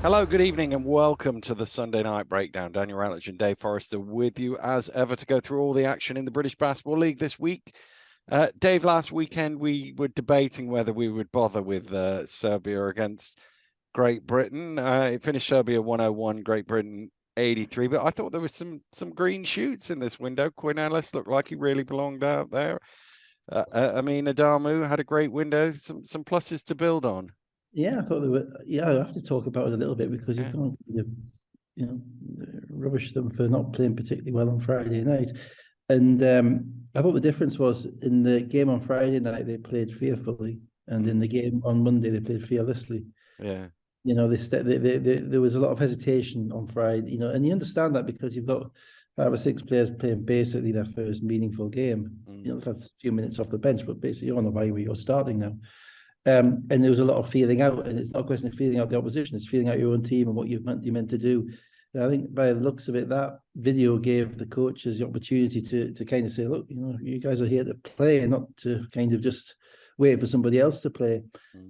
Hello, good evening, and welcome to the Sunday Night Breakdown. Daniel Rutledge and Dave Forrester with you as ever to go through all the action in the British Basketball League this week. Dave, last weekend we were debating whether we would bother with Serbia against Great Britain. It finished Serbia 101, Great Britain 83, but I thought there was some green shoots in this window. Quinn Ellis looked like he really belonged out there. Amin Adamu had a great window, some pluses to build on. Yeah, I thought they were. Yeah, I have to talk about it a little bit because you can't, rubbish them for not playing particularly well on Friday night. And I thought the difference was in the game on Friday night they played fearfully, and in the game on Monday they played fearlessly. Yeah, there was a lot of hesitation on Friday. And you understand that because you've got 5 or 6 players playing basically their first meaningful game. That's a few minutes off the bench, but basically you're on the way where you're starting now. And there was a lot of feeling out, and it's not a question of feeling out the opposition, it's feeling out your own team and what you're meant to do. And I think by the looks of it, that video gave the coaches the opportunity to kind of say, look, you guys are here to play and not to kind of just wait for somebody else to play.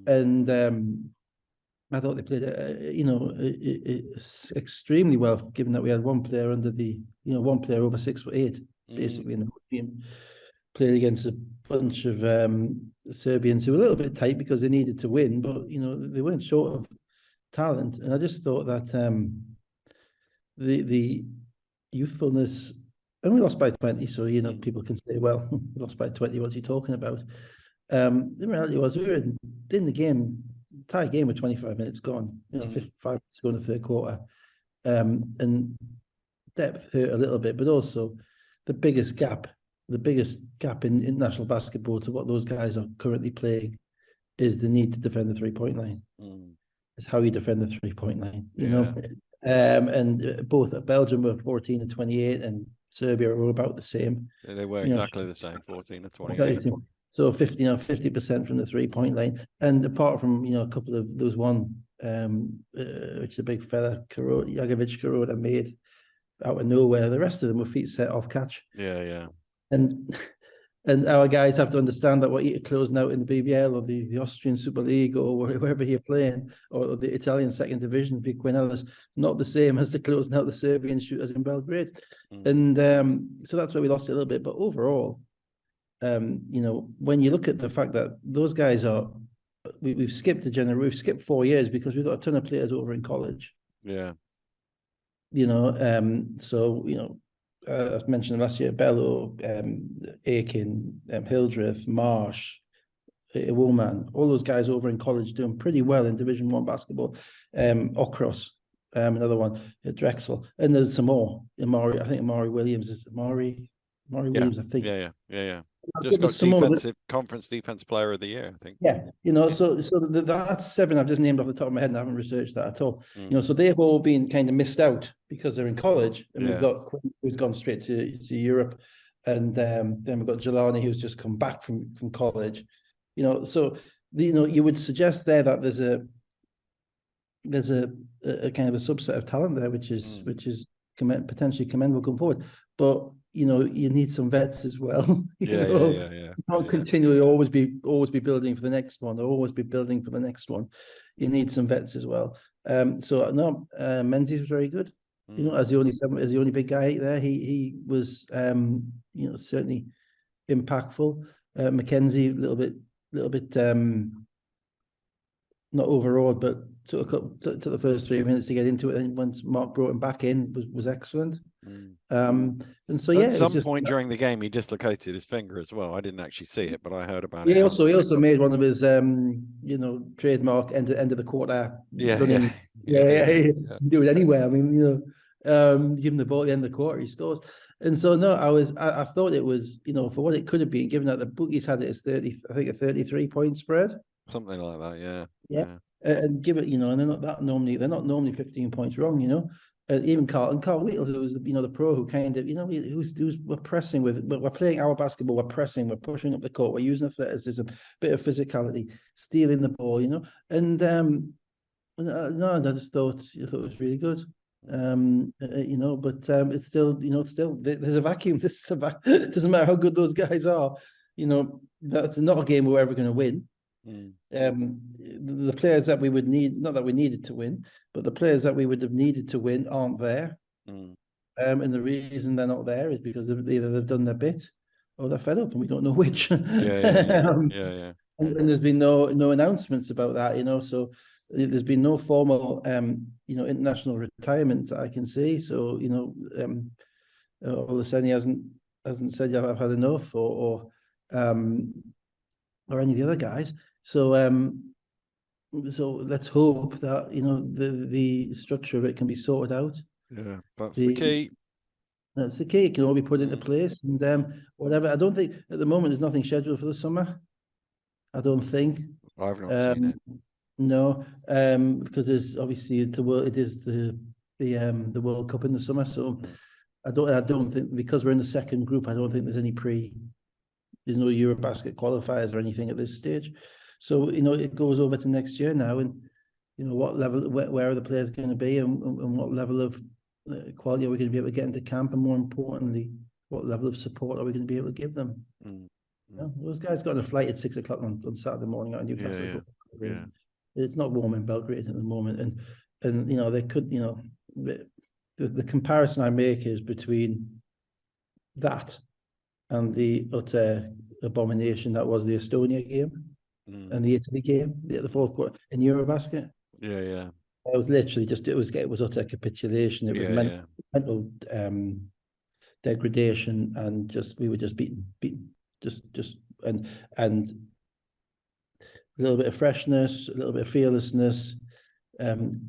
And I thought they played, extremely well, given that we had one player under one player over 6'8", basically in the team. Played against a bunch of Serbians who were a little bit tight because they needed to win, but they weren't short of talent. And I just thought that the youthfulness, and we lost by 20, so people can say, well, we lost by 20, what's he talking about? The reality was we were in the game, tie game with 25 minutes gone, 55 minutes to go in the third quarter. And depth hurt a little bit, but also the biggest gap in international basketball to what those guys are currently playing is the need to defend the 3-point line. It's how you defend the 3-point line, and both Belgium were 14 and 28 and Serbia were about the same. Yeah, they were exactly the same, 14 and 28. So 50% from the 3-point line. And apart from, a couple of, there was one, which is a big fella, Jagovic Kuroda made out of nowhere. The rest of them were feet set off catch. Yeah. And our guys have to understand that what you're closing out in the BBL or the Austrian Super League or wherever you're playing, or the Italian second division, for Quinn Ellis, not the same as the closing out the Serbian shooters in Belgrade. And so that's where we lost it a little bit. But overall, when you look at the fact that those guys we've skipped we've skipped 4 years because we've got a ton of players over in college. Yeah. I mentioned last year, Bello, Aiken, Hildreth, Marsh, Woolman, all those guys over in college doing pretty well in Division 1 basketball. Okros, another one, Drexel, and there's some more. I think Amari Williams is Williams, I think. Yeah. Just got conference defense player of the year, I think. Yeah, so that's 7 I've just named off the top of my head and I haven't researched that at all. So they've all been kind of missed out because they're in college, and we've got Quinn, who's gone straight to Europe, and then we've got Jelani, who's just come back from college. So you would suggest there that there's a kind of a subset of talent there, which is potentially commendable going forward, but you need some vets as well. You can't continually always be building for the next one, or always be building for the next one. You need some vets as well. Menzies was very good. As the only big guy there, he was certainly impactful. Mackenzie a little bit not overawed, but took the first 3 minutes to get into it, and once Mark brought him back in, was excellent. And so at some point during the game he dislocated his finger as well. I didn't actually see it, but I heard about it. He also made one of his trademark end of the quarter. He can do it anywhere. I mean, give him the ball at the end of the quarter, he scores. And so I thought it was, for what it could have been, given that the bookies had it as a 33-point spread. Something like that, yeah. And give it, and they're not normally 15 points wrong, even Carl Wheatle, who was the pro, who kind of, we're pressing we're playing our basketball, we're pressing, we're pushing up the court, we're using athleticism, a bit of physicality, stealing the ball, and I just thought it was really good. But it's still there's a vacuum. It doesn't matter how good those guys are. That's not a game we're ever going to win. The players that we would need, not that we needed to win, but the players that we would have needed to win aren't there. And the reason they're not there is because either they've done their bit or they're fed up, and we don't know which. Yeah. And there's been no announcements about that, you know. So there's been no formal, you know, international retirement that I can see. So, you know, all of a sudden he hasn't said I've had enough, or any of the other guys. So so let's hope that, you know, the structure of it can be sorted out. Yeah, that's the key. That's the key. It can all be put into place, and whatever. I don't think at the moment there's nothing scheduled for the summer. I don't think. I've not seen it. No, because there's obviously it is the World Cup in the summer. So I don't think, because we're in the second group, I don't think there's no Eurobasket qualifiers or anything at this stage. So, you know, it goes over to next year now, and, you know, what level, where are the players going to be, and what level of quality are we going to be able to get into camp, and more importantly, what level of support are we going to be able to give them? You know, those guys got on a flight at 6 o'clock on Saturday morning out of Newcastle. Yeah. It's not warm in Belgrade at the moment, and you know, they could, you know, the comparison I make is between that and the utter abomination that was the Estonia game and the Italy game, the fourth quarter in Eurobasket. Yeah. It was literally just, it was utter capitulation. It was mental degradation, and we were just beaten, and a little bit of freshness, a little bit of fearlessness,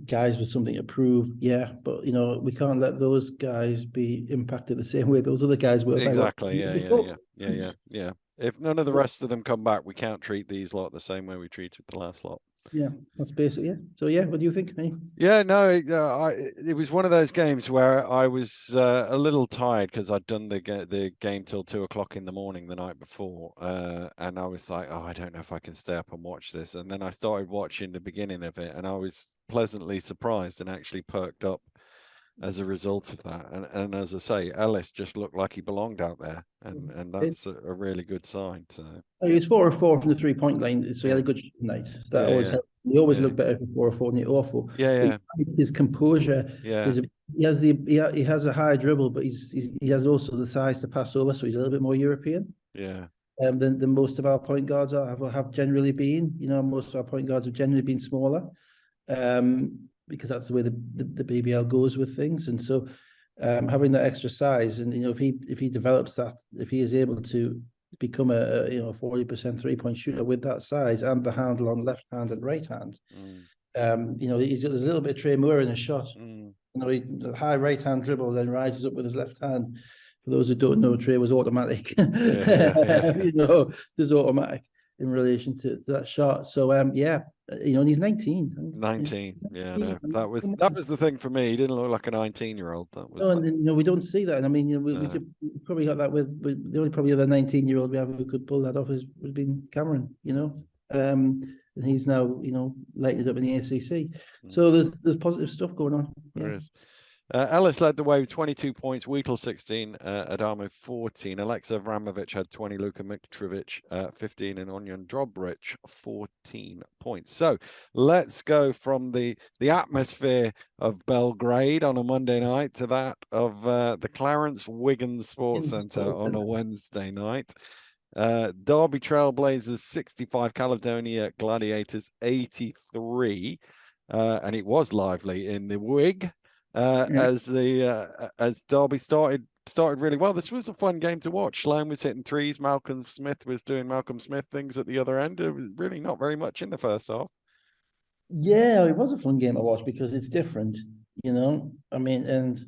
guys with something to prove. Yeah, but, you know, we can't let those guys be impacted the same way those other guys were. Exactly. Yeah. If none of the rest of them come back, we can't treat these lot the same way we treated the last lot. Yeah, that's basically it. So yeah, what do you think, mate? Yeah, no, it was one of those games where I was a little tired because I'd done the game till 2 o'clock in the morning the night before, and I was like, oh, I don't know if I can stay up and watch this. And then I started watching the beginning of it, and I was pleasantly surprised and actually perked up as a result of that. And as I say, Ellis just looked like he belonged out there, and that's a really good sign. So he was 4 or 4 from the 3-point line, so he had a good night. That always helped. He always looked better from 4 or 4 than the awful. His composure. He has a high dribble, but he has also the size to pass over, so he's a little bit more European. Than most of our point guards have generally been. You know, most of our point guards have generally been smaller. Because that's the way the BBL goes with things, and so having that extra size, and, you know, if he develops that, if he is able to become a 40% 3-point shooter with that size and the handle on left hand and right hand, you know, there's a little bit of Trey Moore in his shot. You know, high right hand dribble, then rises up with his left hand. For those who don't know, Trey was automatic. You know, there's automatic in relation to that shot. So you know, and he's 19. 19, yeah, no, that was the thing for me. He didn't look like a 19-year-old. That was. No, and you know, we don't see that. And I mean, you know, we could probably got that with the only probably other 19-year-old we have who could pull that off has been Cameron. You know, and he's now, you know, lighted up in the ACC. So there's positive stuff going on. There is. Ellis led the way with 22 points, Wheatle 16, Adamo 14, Alexa Vramovic had 20, Luka Mitrovic 15, and Onyan Drobric 14 points. So let's go from the atmosphere of Belgrade on a Monday night to that of the Clarence Wiggins Sports Centre on a Wednesday night. Derby Trailblazers 65, Caledonia Gladiators 83, and it was lively in the Wig. As Derby started really well. This was a fun game to watch. Sloan was hitting threes. Malcolm Smith was doing Malcolm Smith things at the other end. It was really not very much in the first half. Yeah, it was a fun game to watch because it's different, you know. I mean, and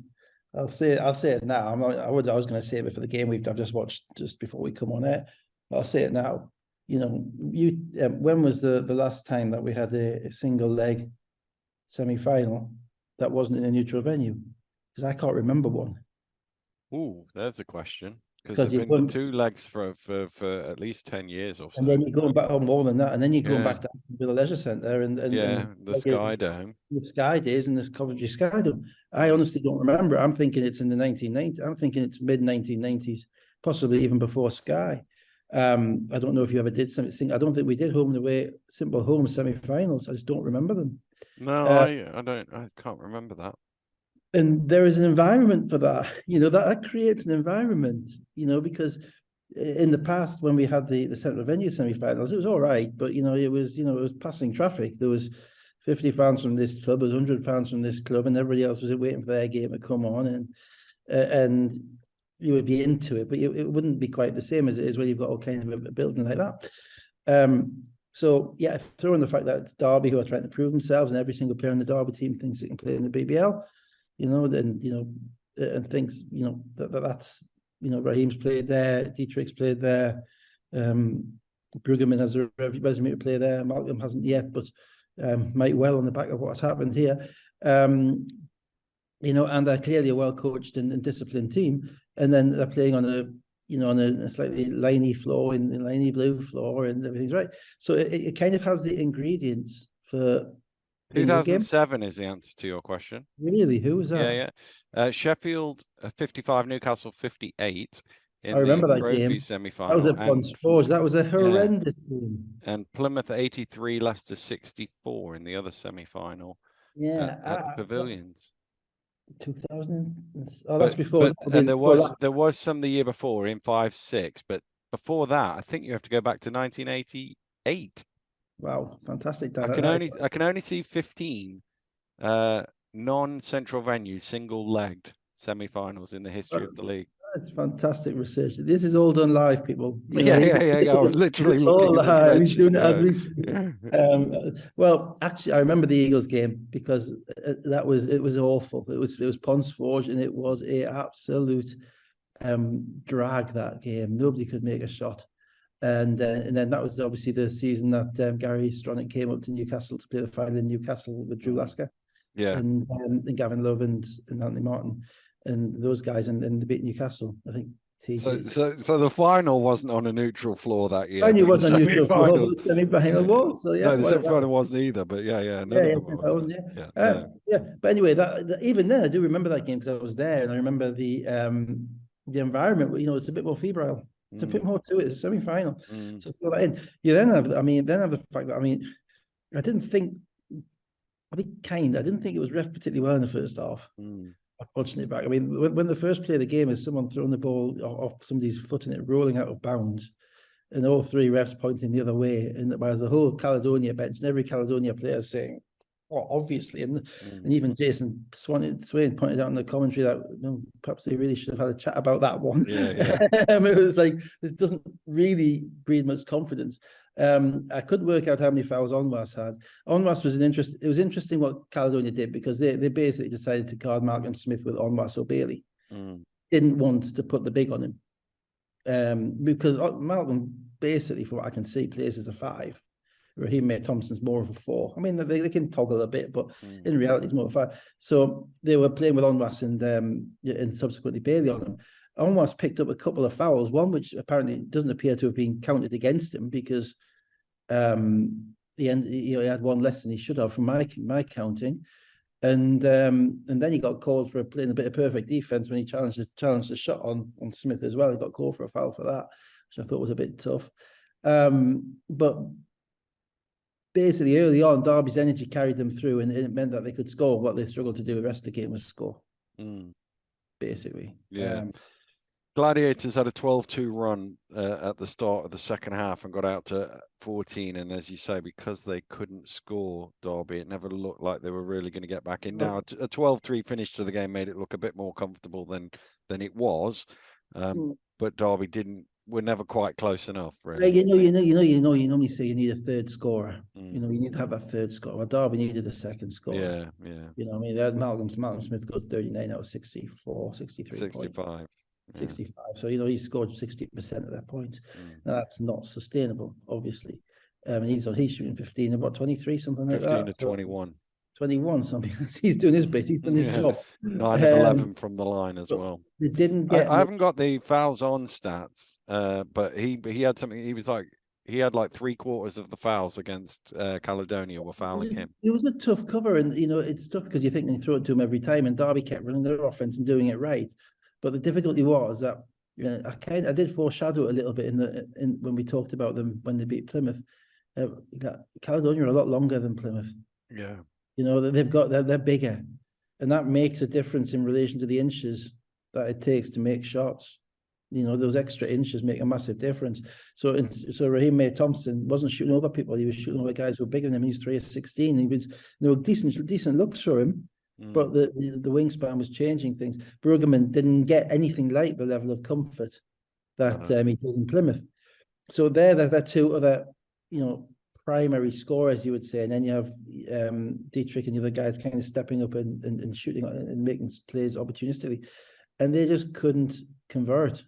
I'll say it now. I was going to say it before the game I've just watched just before we come on air. I'll say it now. You know, when was the last time that we had a single leg semi-final that wasn't in a neutral venue? Because I can't remember one. Ooh, there's a question. Because there've been 2 legs for at least 10 years or so. And then you're going back on more than that, and then you're going back to the leisure centre and the Sky Dome, the Sky Days, and this Coventry Sky Dome. I honestly don't remember. I'm thinking it's in the 1990s. I'm thinking it's mid 1990s, possibly even before Sky. I don't know if you ever did something. I don't think we did home and away, simple home semi-finals. I just don't remember them. No, I can't remember that. And there is an environment for that, that creates an environment, because in the past when we had the central venue semi-finals, it was all right, but it was passing traffic. There was 50 fans from this club, there was 100 fans from this club, and everybody else was waiting for their game to come on, and you would be into it, but it wouldn't be quite the same as it is when you've got all kind of a building like that. So yeah, throw in the fact that it's Derby who are trying to prove themselves, and every single player in the Derby team thinks they can play in the BBL, and thinks that's Raheem's played there, Dietrich's played there, Bruggeman has a resume to play there. Malcolm hasn't yet, but might well on the back of what's happened here. And they're clearly a well coached and disciplined team, and then they're playing on a slightly liney floor, in liney blue floor, and everything's right. So it kind of has the ingredients for 2007 is the answer to your question. Really? Who was that? Yeah. Sheffield 55, Newcastle 58 in I remember the that trophy game. semi-final. That was a fun sport. That was a horrendous game. And Plymouth 83, Leicester 64 in the other semi-final. Yeah, at the Pavilions. 2000. Oh, that's before. And there was some the year before in 5-6, but before that, I think you have to go back to 1988. Wow, fantastic! Dan. I can only see 15 non-central venues, single-legged semi-finals in the history of the league. That's fantastic research. This is all done live, people. Yeah. I was literally looking at this doing it as we speak. Well, actually, I remember the Eagles game because it was awful. It was Pons Forge, and it was a absolute drag, that game. Nobody could make a shot. And then that was obviously the season that Gary Stronach came up to Newcastle to play the final in Newcastle with Drew Lasker. Yeah. And Gavin Love and Anthony Martin and those guys, and they beat Newcastle, I think. So the final wasn't on a neutral floor that year. It wasn't a neutral floor, but the semi-final was. So yeah, no, the semi-final wasn't either. But yeah. But anyway, that even then, I do remember that game because I was there, and I remember the environment. It's a bit more febrile. It's a bit more to it. It's a semi-final. So throw that in. You then have the fact that I didn't think. I didn't think it was ref particularly well in the first half. Unfortunately, back. When the first play of the game is someone throwing the ball off somebody's foot and it rolling out of bounds, and all three refs pointing the other way, and whereas the whole Caledonia bench and every Caledonia player is saying, "Well, obviously," and even Jason Swain pointed out in the commentary that perhaps they really should have had a chat about that one. It was like, this doesn't really breed much confidence. I couldn't work out how many fouls Onwas had. Onwas was it was interesting what Caledonia did, because they basically decided to guard Malcolm Smith with Onwas or Bailey. Didn't want to put the big on him, because Malcolm basically, from what I can see, plays as a 5. Raheem Thompson's more of a 4. They can toggle a bit, but in reality, it's more of a 5. So they were playing with Onwas and subsequently Bailey on him. Onwas picked up a couple of fouls, one which apparently doesn't appear to have been counted against him, because he had one less than he should have from my counting, and then he got called for playing a bit of perfect defense when he challenged the shot on Smith as well. He got called for a foul for that, which I thought was a bit tough. But basically, early on, Derby's energy carried them through, and it meant that they could score. What they struggled to do the rest of the game was score. Basically, Gladiators had a 12-2 run at the start of the second half and got out to 14. And as you say, because they couldn't score, Derby, it never looked like they were really going to get back in. Now, a 12-3 finish to the game made it look a bit more comfortable than it was. But Derby were never quite close enough, really. You normally say you need a third scorer. You need to have that third scorer. Well, Derby needed a second scorer. They had Malcolm Smith got 39 out of 64, 63 65. Points. 65. So he scored 60% at that point. Now that's not sustainable, obviously. And he's shooting 15 about 23, something like that. 15 to 21. 21, so he's doing his bit. He's done his job. 9 of 11 from the line as well. They didn't get. I haven't got the fouls on stats, but he had something. He had like 3/4 of the fouls against Caledonia were fouling him. It was a tough cover, and it's tough because you think they throw it to him every time, and Derby kept running their offense and doing it right. But the difficulty was that Yeah, I did foreshadow it a little bit in when we talked about them when they beat Plymouth. Caledonia are a lot longer than Plymouth. Yeah. You know, they're bigger, and that makes a difference in relation to the inches that it takes to make shots. You know, those extra inches make a massive difference. So Raheem May Thompson wasn't shooting over people; he was shooting over guys who were bigger than him. He was 3 of 16. He was, decent looks for him, but the wingspan was changing things. Bruggeman didn't get anything like the level of comfort that he did in Plymouth. So they're two other, primary scorers, you would say, and then you have Dietrich and the other guys kind of stepping up and shooting and making plays opportunistically, and they just couldn't convert.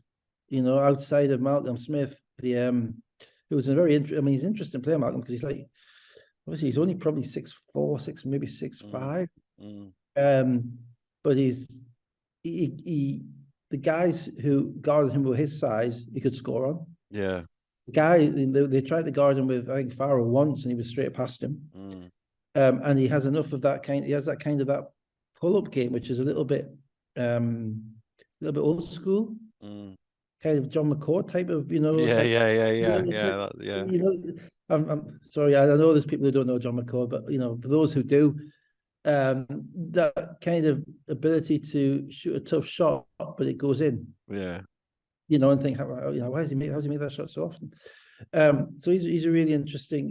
Outside of Malcolm Smith, it was a very he's an interesting player, Malcolm, because obviously he's only probably 6'4", maybe 6'5", but the guys who guarded him with his size, he could score on. Yeah. The guy, they tried to guard him with, I think, Farrell once, and he was straight past him. And he has enough of that kind. He has that kind of that pull-up game, which is a little bit old school, kind of John McCord type of, I'm sorry, I know there's people who don't know John McCord, but for those who do, that kind of ability to shoot a tough shot, but it goes in. Yeah. And think, why does he make that shot so often? So he's a really interesting,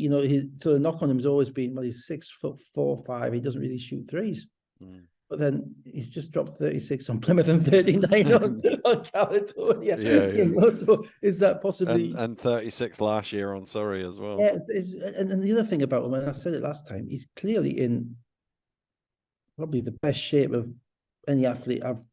so the knock on him has always been, well, he's 6'4", 5". He doesn't really shoot threes. But then he's just dropped 36 on Plymouth and 39 on Caledonia. Yeah. So is that possibly... And 36 last year on Surrey as well. Yeah, and the other thing about him, and I said it last time, he's clearly in probably the best shape of any athlete I've,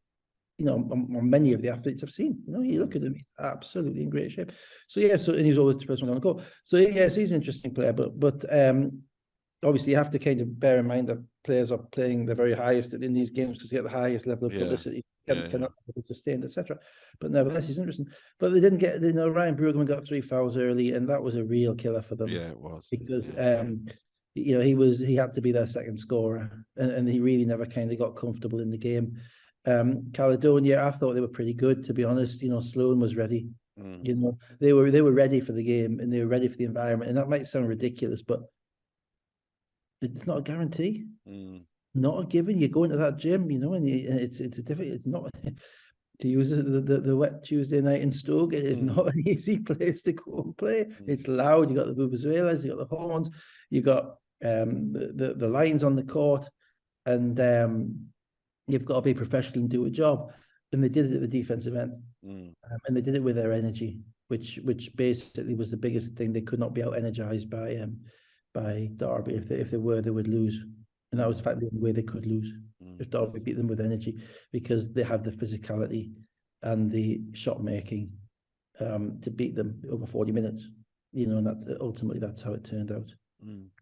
on many of the athletes I've seen. You look at him, he's absolutely in great shape. So and he's always the first one on the court. So so he's an interesting player, but obviously you have to kind of bear in mind that players are playing the very highest in these games because they get the highest level of publicity, cannot be sustained, etc. But nevertheless, he's interesting. But they didn't get, Ryan Bruggeman got 3 fouls early, and that was a real killer for them. Yeah, it was. Because he had to be their second scorer, and he really never kind of got comfortable in the game. Caledonia, I thought they were pretty good, to be honest. Sloan was ready. They were ready for the game, and they were ready for the environment. And that might sound ridiculous, but it's not a guarantee. Not a given. You go into that gym, and it's not to use the wet Tuesday night in Stoke. It is not an easy place to go and play. It's loud. You got the vuvuzelas, you got the horns, you got the lines on the court, and you've got to be professional and do a job. And they did it at the defensive end, and they did it with their energy, which basically was the biggest thing. They could not be out energized by Derby. If they were, they would lose, and that was in fact the only way they could lose, if Derby beat them with energy, because they had the physicality and the shot making to beat them over 40 minutes. And ultimately that's how it turned out.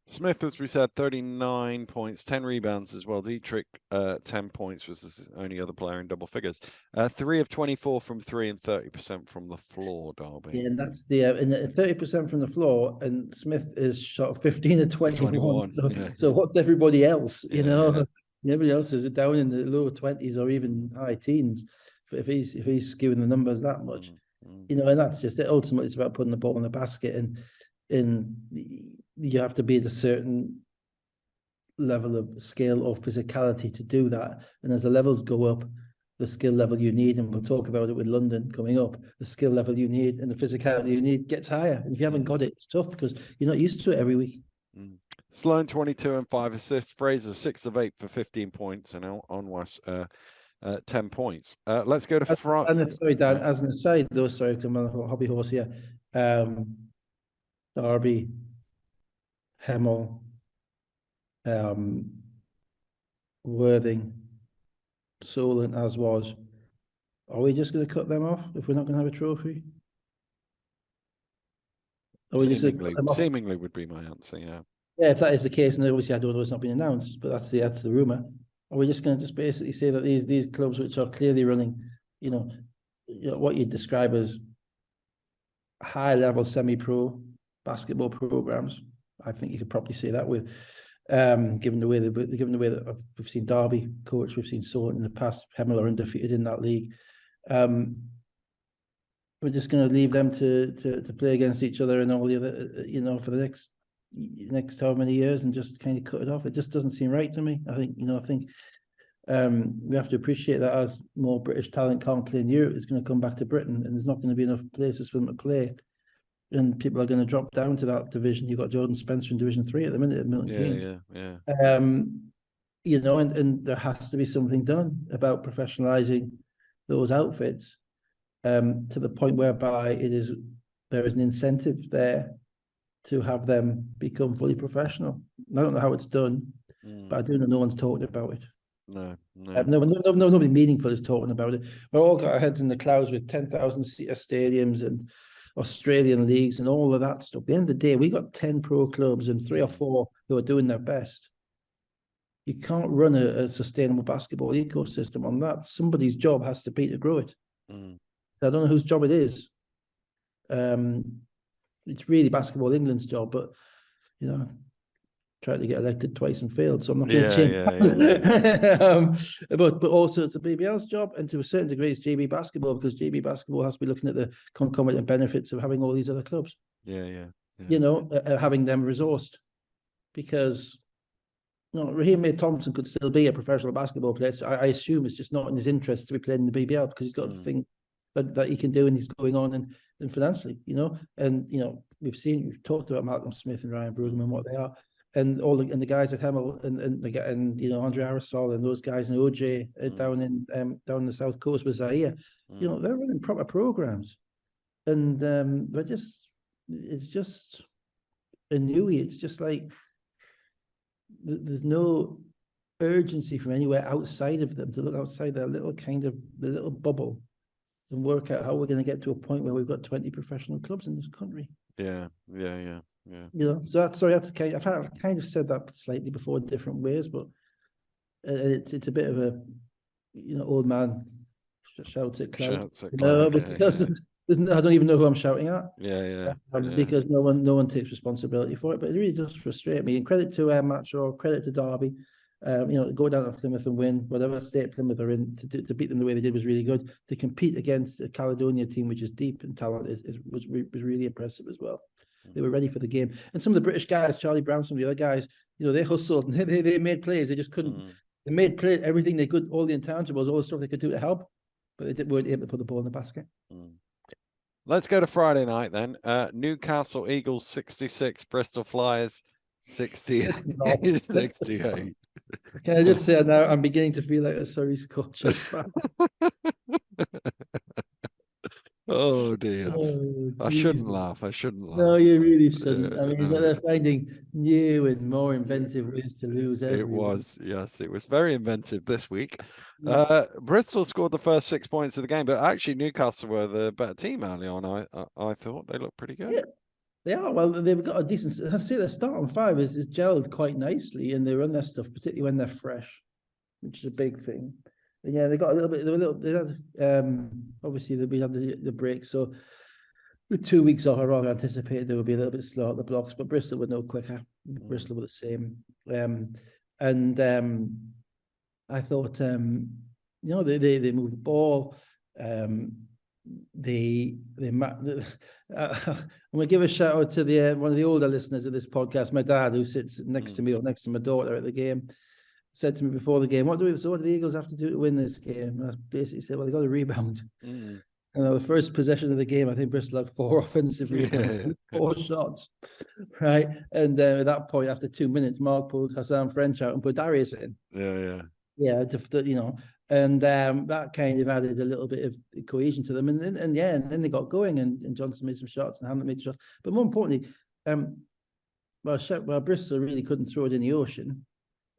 Smith, as we said, 39 points, 10 rebounds as well. Dietrich, 10 points, was the only other player in double figures. 3 of 24 from 3 and 30% from the floor, Derby. Yeah, and that's the 30% from the floor, and Smith is shot 15 of 21. So what's everybody else? Everybody else is down in the low 20s or even high teens. If he's skewing the numbers that much, and that's just it. Ultimately, it's about putting the ball in the basket, and you have to be at a certain level of skill or physicality to do that. And as the levels go up, the skill level you need, and we'll talk about it with London coming up, the skill level you need and the physicality you need gets higher. And if you haven't got it, it's tough because you're not used to it every week. Sloan, 22 and 5 assists. Fraser, 6 of 8 for 15 points. And Onwas, 10 points. Let's go to front. And sorry, Dan, as an aside, though, sorry, I'm on a hobby horse here. Derby, Hemel, Worthing, Solent, as was. Are we just going to cut them off if we're not going to have a trophy? Seemingly would be my answer, yeah. Yeah, if that is the case, and obviously I don't know it's not been announced, but that's the rumour. Are we just going to just basically say that these clubs which are clearly running, what you describe as high-level semi-pro basketball programs, I think you could probably say that with, given the way that we've seen Derby coach, we've seen Solent in the past, Hemel are undefeated in that league. we're just going to leave them to play against each other and all the other, for the next how many years and just kind of cut it off. It just doesn't seem right to me. I think we have to appreciate that as more British talent can't play in Europe, it's going to come back to Britain, and there's not going to be enough places for them to play, and people are going to drop down to that division. You've got Jordan Spencer in Division 3 at the minute at Milton Keynes. And there has to be something done about professionalising those outfits to the point whereby there is an incentive there to have them become fully professional. I don't know how it's done, but I do know no one's talking about it. Nobody meaningful is talking about it. We've all got our heads in the clouds with 10,000 seater stadiums and Australian leagues and all of that stuff. At the end of the day, we got 10 pro clubs and 3 or 4 who are doing their best. You can't run a sustainable basketball ecosystem on that. Somebody's job has to be to grow it. I don't know whose job it is. It's really Basketball England's job, but tried to get elected twice and failed, so I'm not going to change that. But also it's the BBL's job, and to a certain degree it's GB Basketball, because GB Basketball has to be looking at the concomitant benefits of having all these other clubs. Having them resourced, because Raheem May Thompson could still be a professional basketball player. So I assume it's just not in his interest to be playing in the BBL, because he's got the thing that he can do, and he's going on and financially, and we've talked about Malcolm Smith and Ryan Bruggeman and what they are. And the guys at Hemel and Andre Arisol and those guys and OJ down in the South Coast with Zaire, they're running proper programs, and it's just a newie. It's just like there's no urgency from anywhere outside of them to look outside their little little bubble and work out how we're going to get to a point where we've got 20 professional clubs in this country. Yeah. So that's kind of, I've kind of said that slightly before in different ways, but it's a bit of a old man shouts at cloud. Because I don't even know who I'm shouting at. Because no one takes responsibility for it. But it really does frustrate me. And credit to Match, or credit to Derby. Go down to Plymouth and win whatever state Plymouth are in, to beat them the way they did was really good. To compete against the Caledonia team, which is deep in talent, was really impressive as well. They were ready for the game. And some of the British guys, Charlie Brown, some of the other guys, they hustled and they made plays. They just couldn't. They made play everything they could, all the intangibles, all the stuff they could do to help, but they weren't able to put the ball in the basket. Let's go to Friday night then. Newcastle Eagles 66, Bristol Flyers 68. Can I just say now, I'm beginning to feel like a Surrey Scorchers fan. Oh dear. I shouldn't laugh. No, you really shouldn't. They're finding new and more inventive ways to lose. It was very inventive this week. Bristol scored the first 6 points of the game, but actually Newcastle were the better team early on. I thought they looked pretty good. Yeah, they are. Well, they've got a decent. I say their starting five is gelled quite nicely, and they run their stuff, particularly when they're fresh, which is a big thing. And they got a little bit. They had obviously we had the break, so with 2 weeks off, I rather anticipated they would be a little bit slow at the blocks, but Bristol were no quicker. Bristol were the same, I thought they moved the ball. I'm going to give a shout out to one of the older listeners of this podcast, my dad, who sits next to me or next to my daughter at the game. Said to me before the game, what do the Eagles have to do to win this game? And I basically said, well, they got to rebound. And the first possession of the game, I think Bristol had 4 offensive rebounds, 4 shots, right? And at that point, after 2 minutes, Mark pulled Hassan French out and put Darius in. And that kind of added a little bit of cohesion to them. And then they got going, and Johnson made some shots and Hamlet made shots. But more importantly, Bristol really couldn't throw it in the ocean.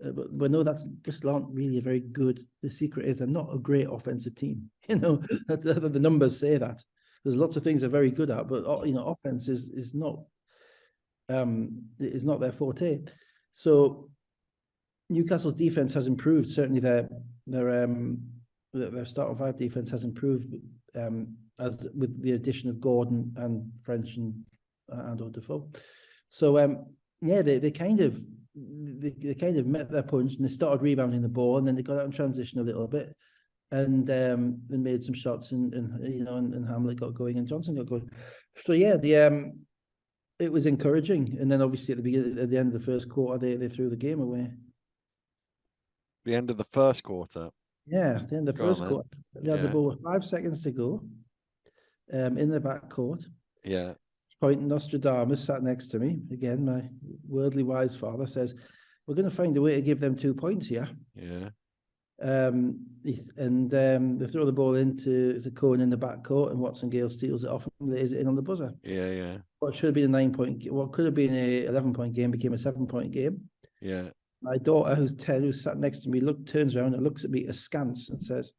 But no, Bristol aren't really a very good. The secret is they're not a great offensive team. The numbers say that. There's lots of things they're very good at, but offense is not their forte. So Newcastle's defense has improved. Certainly their starting 5 defense has improved as with the addition of Gordon and French and Defoe. So they kind of met their punch, and they started rebounding the ball, and then they got out in transition a little bit. and made some shots, and Hamlet got going and Johnson got going. So yeah, it was encouraging. And then obviously at the end of the first quarter, they threw the game away. The end of the first quarter. Yeah, at the end of the first quarter, they had the ball with 5 seconds to go. In the back court. Yeah. Point Nostradamus sat next to me. Again, my worldly wise father says, "We're going to find a way to give them 2 points here." Yeah. They throw the ball into the Cohen in the back court, and Watson Gale steals it off and lays it in on the buzzer. Yeah, yeah. What should have been a 9-point, what could have been a 11-point game became a 7-point game. Yeah. My daughter, who's 10, who sat next to me, turns around and looks at me askance and says,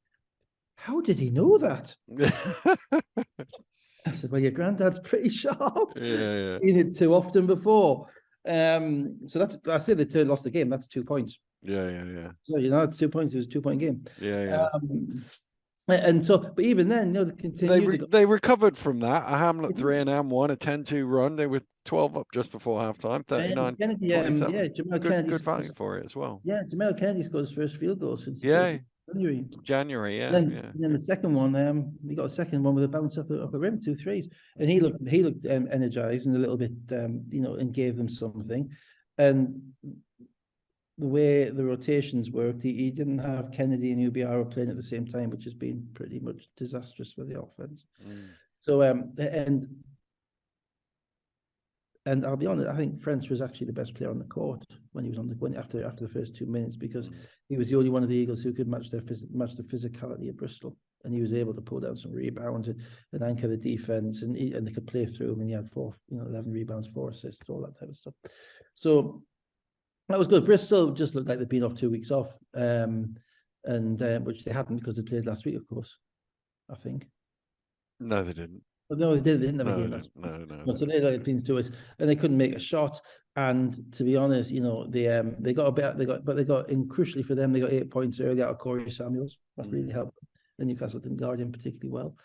"How did he know that?" I said, "Well, your granddad's pretty sharp. Yeah. Seen it too often before." So that's, I say they lost the game. That's 2 points. Yeah. So it's 2 points. It was a 2-point game. Yeah. And so, but even then, they continued. They recovered from that. A Hamlet 3 and Ham 1, a 10-2 run. They were 12 up just before halftime. 39-27. Good fighting for it as well. Yeah, Jamel Kennedy scored his first field goal since January. Yeah. And then the second one, he got a second one with a bounce up the rim, 2 threes, and he looked energized and a little bit, and gave them something. And the way the rotations worked, he didn't have Kennedy and Ubiara playing at the same time, which has been pretty much disastrous for the offense. So and I'll be honest, I think French was actually the best player on the court when he was after the first 2 minutes, because he was the only one of the Eagles who could match the physicality of Bristol, and he was able to pull down some rebounds and anchor the defense, and they could play through him, and he had 11 rebounds, 4 assists, all that type of stuff. So that was good. Bristol just looked like they'd been off 2 weeks off, which they hadn't, because they played last week, of course, I think. No, they didn't. No, they didn't have a game last week. No. So they had been to us, and they couldn't make a shot. And to be honest, they got crucially for them, they got 8 points early out of Corey Samuels. That really helped. And Newcastle didn't guard him particularly well.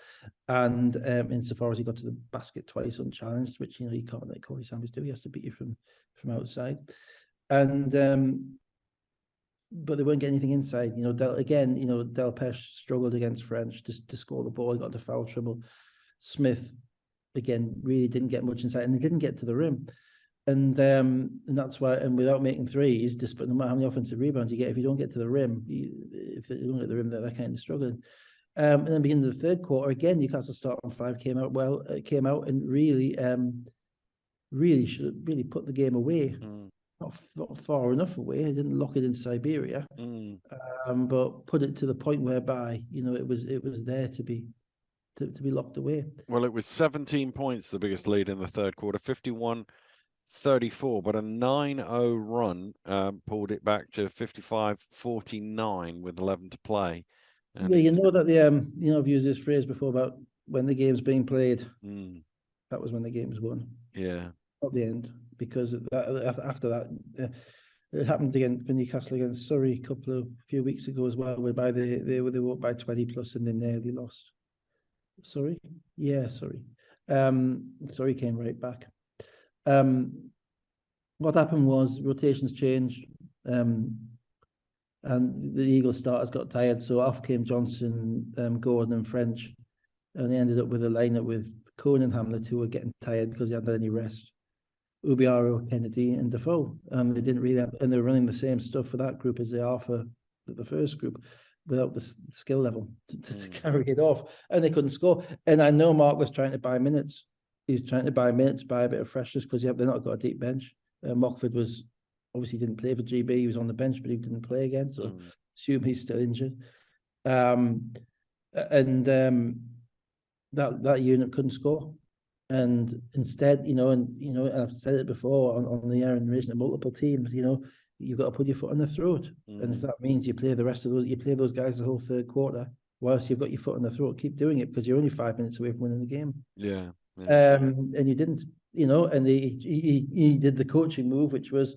And insofar as he got to the basket twice unchallenged, which he can't let Corey Samuels do. He has to beat you from outside. And but they weren't getting anything inside. Del Pesh struggled against French to score the ball. He got into foul trouble. Smith again really didn't get much inside, and they didn't get to the rim, and that's why. And without making threes, despite no matter how many offensive rebounds you get, if you don't get to the rim, if they don't get the rim, they're kind of struggling. And then beginning of the third quarter, again, Newcastle start on 5 came out and really put the game away. Not far enough away. They didn't lock it in Siberia, but put it to the point whereby it was there to be locked away. Well, it was 17 points, the biggest lead in the third quarter, 51-34, but a 9-0 run pulled it back to 55-49 with 11 to play. And that I've used this phrase before about when the game's being played. That was when the game was won. Yeah. Not the end, because after that, it happened again for Newcastle against Surrey a few weeks ago as well, whereby they were up by 20 plus and they nearly lost. Sorry. Sorry came right back. What happened was rotations changed, and the Eagles starters got tired, so off came Johnson, Gordon and French, and they ended up with a lineup with Cohen and Hamlet, who were getting tired because they hadn't had any rest. Ubiaro, Kennedy, and Defoe. They didn't really have, and they were running the same stuff for that group as they are for the first group, without the skill level to carry it off, and they couldn't score. And I know Mark was trying to buy minutes. He was trying to buy minutes, buy a bit of freshness, because they've not got a deep bench. Mockford was obviously didn't play for GB. He was on the bench, but he didn't play again. So assume he's still injured. That unit couldn't score. And instead, and I've said it before on the air in relation to multiple teams, you've got to put your foot on the throat. And if that means you play those guys the whole third quarter, whilst you've got your foot on the throat, keep doing it, because you're only 5 minutes away from winning the game. Yeah. And you didn't, and he did the coaching move, which was,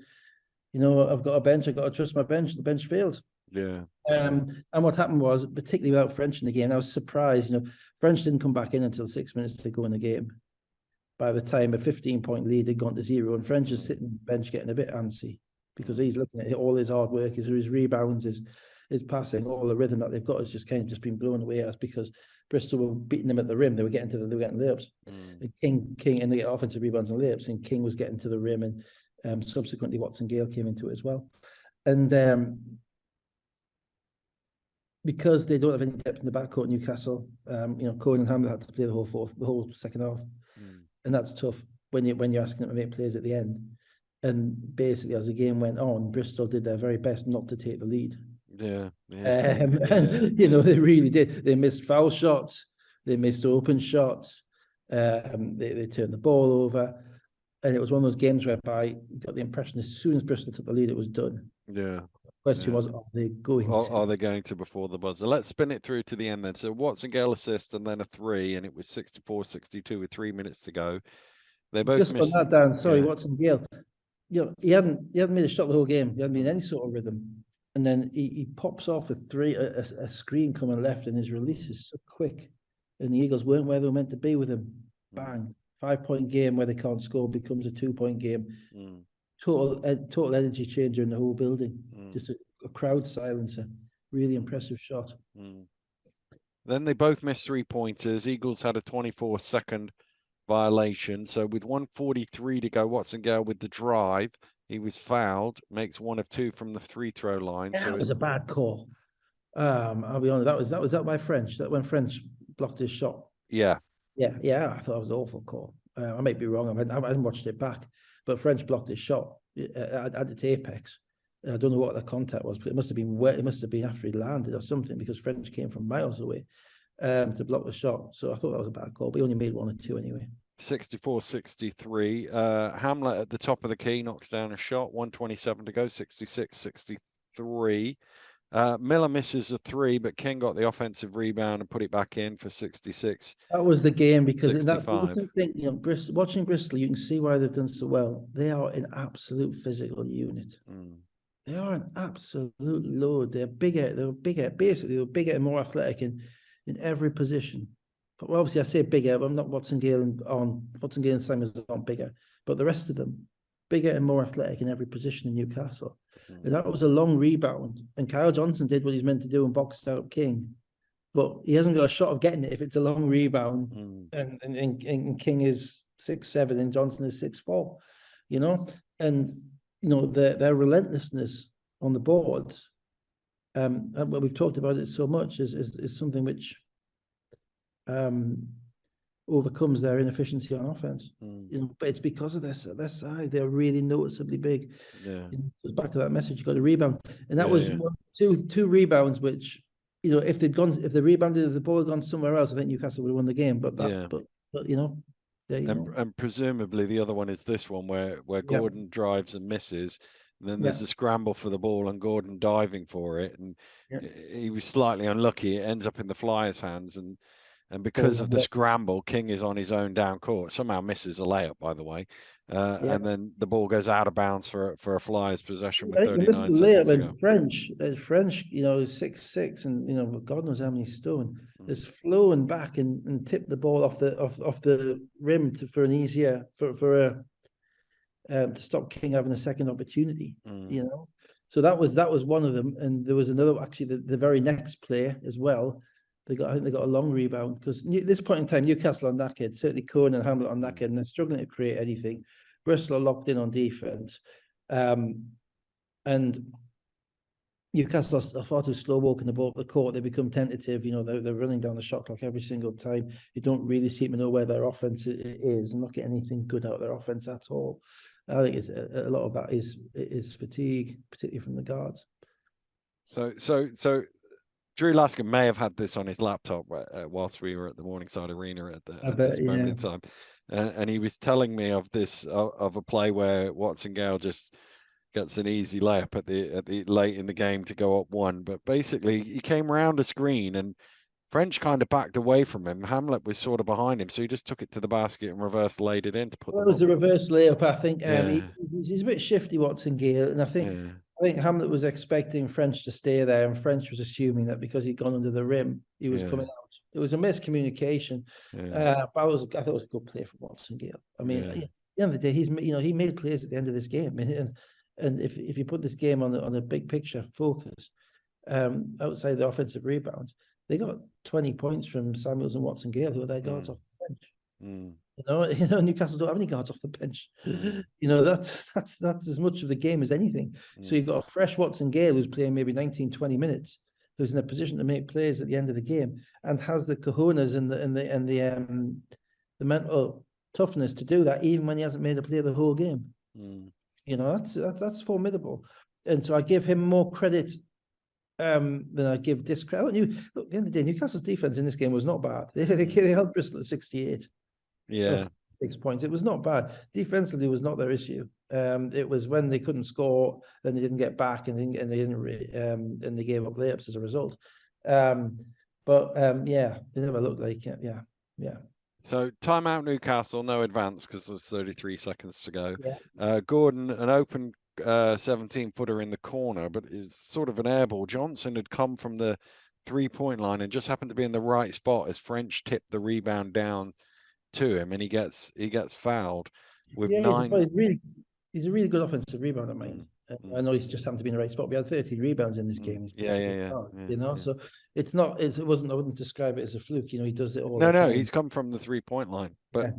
I've got a bench, I've got to trust my bench. The bench failed. Yeah. And what happened was, particularly without French in the game, I was surprised, French didn't come back in until 6 minutes to go in the game. By the time a 15-point lead had gone to 0, and French is sitting on the bench getting a bit antsy, because he's looking at all his hard work, his rebounds, his passing, all the rhythm that they've got has just kind of just been blown away as because Bristol were beating them at the rim. They were getting layups. And King, and they get offensive rebounds and layups, and King was getting to the rim, and subsequently Watson Gale came into it as well. And because they don't have any depth in the backcourt, Newcastle, Cohen and Hamlet had to play the whole second half, and that's tough when you're asking them to make plays at the end. And basically, as the game went on, Bristol did their very best not to take the lead. Yeah. And, they really did. They missed foul shots, they missed open shots, they turned the ball over, and it was one of those games whereby you got the impression as soon as Bristol took the lead, it was done. Yeah. Question was, are they going to? Are they going to before the buzzer? Let's spin it through to the end then. So Watson Gale assist and then a 3, and it was 64-62 with 3 minutes to go. They both just missed. On that, Dan, sorry, Watson Gale. He hadn't made a shot the whole game. He hadn't been in any sort of rhythm. And then he pops off a screen coming left, and his release is so quick. And the Eagles weren't where they were meant to be with him. Bang. 5-point game where they can't score becomes a 2-point game. Total energy changer in the whole building. Just a crowd silencer. Really impressive shot. Then they both missed 3-pointers. Eagles had a 24-second violation. So with 1:43 to go, Watson Gale with the drive. He was fouled, makes 1 of 2 from the free throw line. Yeah, so it was a bad call. I'll be honest, that was by French. That when French blocked his shot. Yeah. I thought it was an awful call. I might be wrong. I haven't watched it back, but French blocked his shot at its apex. I don't know what the contact was, but it must have been wet. It must have been after he landed or something, because French came from miles away to block the shot. So I thought that was a bad call, but he only made 1 or 2 anyway. 64-63. Hamlet at the top of the key knocks down a shot. 1:27 to go. 66-63. Miller misses a 3, but King got the offensive rebound and put it back in for 66. That was the game, because that's the thing. Watching Bristol, you can see why they've done so well. They are an absolute physical unit. They are an absolute load. They're bigger. Basically, they're bigger and more athletic in every position. But obviously, I say bigger, but I'm not Watson Gale and Simons aren't bigger, but the rest of them bigger and more athletic in every position in Newcastle. And that was a long rebound. And Kyle Johnson did what he's meant to do and boxed out King, but he hasn't got a shot of getting it if it's a long rebound. And King is 6'7" and Johnson is 6'4", and their relentlessness on the boards. And we've talked about it so much is something which overcomes their inefficiency on offense. But it's because of their size. They're really noticeably big. It's back to that message. You got a rebound, and that was two rebounds which, if the ball had gone somewhere else, I think Newcastle would have won the game. But and presumably the other one is this one where Gordon drives and misses. And then there's a scramble for the ball and Gordon diving for it, and he was slightly unlucky. It ends up in the Flyers' hands, and because of the scramble, King is on his own down court. Somehow misses a layup, by the way. And then the ball goes out of bounds for a Flyers possession with 39 seconds to go. French, is 6'6", and God knows how many stone. Has flown back and tipped the ball off the rim for an easier to stop King having a second opportunity. So that was one of them, and there was another. Actually, the very next play as well. I think they got a long rebound, because at this point in time, Newcastle are knackered. Certainly Cohen and Hamlet are knackered, and they're struggling to create anything. Bristol are locked in on defense, and Newcastle are far too slow walking the ball up the court. They become tentative. They're running down the shot clock every single time. You don't really seem to know where their offense is, and not get anything good out of their offense at all. I think it's a lot of that is fatigue, particularly from the guards. So Drew Laskin may have had this on his laptop whilst we were at the Morningside Arena at this moment in time, and he was telling me of this of a play where Watson Gale just gets an easy layup at the late in the game to go up 1, but basically he came around a screen and French kind of backed away from him. Hamlet was sort of behind him, so he just took it to the basket and reverse laid it in to put. It was a reverse layup, I think. He's a bit shifty, Watson Gale, and I think Hamlet was expecting French to stay there, and French was assuming that because he'd gone under the rim, he was coming out. It was a miscommunication. But I thought it was a good play from Watson Gale. I mean, at the end of the day, he made plays at the end of this game, and if you put this game on a big picture focus, outside the offensive rebounds. They got 20 points from Samuels and Watson Gale, who are their guards off the bench. You know, Newcastle don't have any guards off the bench. You know, that's as much of the game as anything. So you've got a fresh Watson Gale who's playing maybe 19, 20 minutes, who's in a position to make plays at the end of the game and has the cojones and the mental toughness to do that, even when he hasn't made a play the whole game. You know, that's formidable. And so I give him more credit than I give discredit. Look, at the end of the day, Newcastle's defense in this game was not bad. They held Bristol at 68. Yeah. 6 points. It was not bad. Defensively was not their issue. It was when they couldn't score, then they didn't get back, and they gave up layups as a result. Yeah, they never looked like it. Yeah. So timeout Newcastle, no advance because there's 33 seconds to go. Yeah. Gordon, an open 17-footer in the corner, but it's sort of an airball. Johnson had come from the 3-point line and just happened to be in the right spot as French tipped the rebound down to him, and he gets fouled with 9. He's a really good offensive rebounder, mate. I know he's just happened to be in the right spot. We had 13 rebounds in this game. You know, so it's not. It wasn't. I wouldn't describe it as a fluke. You know, he does it all. the time. He's come from the 3-point line, but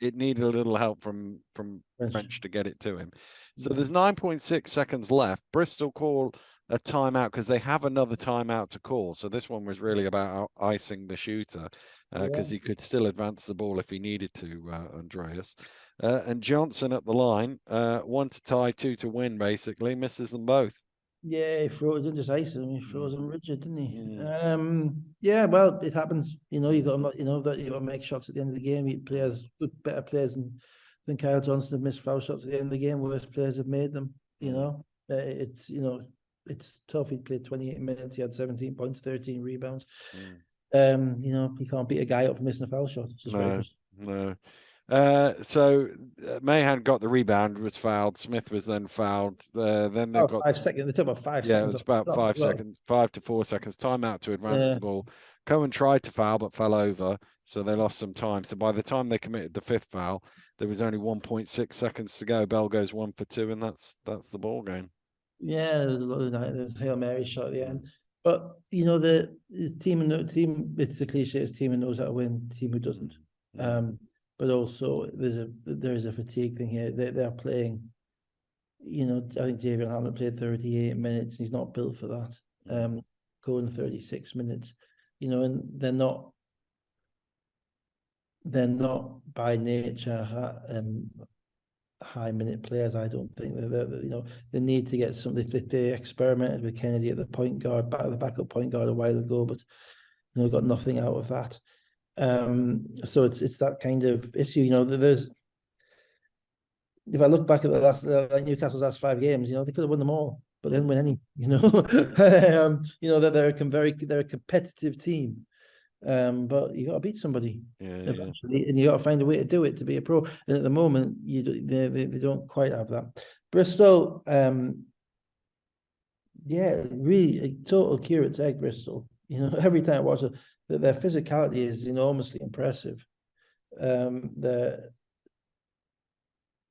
it needed a little help from French to get it to him. So there's 9.6 seconds left. Bristol call a timeout because they have another timeout to call. So this one was really about icing the shooter because he could still advance the ball if he needed to, Andreas. And Johnson at the line, 1 to tie, 2 to win, basically, misses them both. Yeah, he didn't just ice him, he froze him rigid, didn't he? Yeah, well, it happens. You know, you got to make shots at the end of the game. Better players than Kyle Johnson have missed foul shots at the end of the game. Worse players have made them. You know, it's tough. He played 28 minutes. He had 17 points, 13 rebounds. You know, you can't beat a guy up for missing a foul shot. It's just no. So Mahan got the rebound, was fouled. Smith was then fouled. Then they've got 5 seconds. They took about 5 seconds. Yeah, it was about 5 seconds, 5 to 4 seconds. Timeout to advance the ball. Cohen tried to foul but fell over, so they lost some time. So by the time they committed the 5th foul, there was only 1.6 seconds to go. Bell goes 1 for 2, and that's the ball game. Yeah, there's a lot of that. There's a Hail Mary shot at the end. But you know, the team, it's the cliche, it's team who knows how to win, team who doesn't. But also there's a fatigue thing here. They're playing, you know, I think Javier Hamlet played 38 minutes. He's not built for that. Going 36 minutes, you know, and they're not by nature high minute players. I don't think they're you know, they need to get something. They experimented with Kennedy at the point guard, the backup point guard a while ago, but you know, got nothing out of that. So it's that kind of issue. You know, there's, if I look back at the last Newcastle's last 5 games, you know, they could have won them all, but they didn't win any. You know, you know that they're a competitive team. But you got to beat somebody eventually, and you got to find a way to do it to be a pro. And at the moment, they don't quite have that. Bristol, really a total curate's egg. Bristol, you know, every time I watch it, their physicality is enormously impressive. Their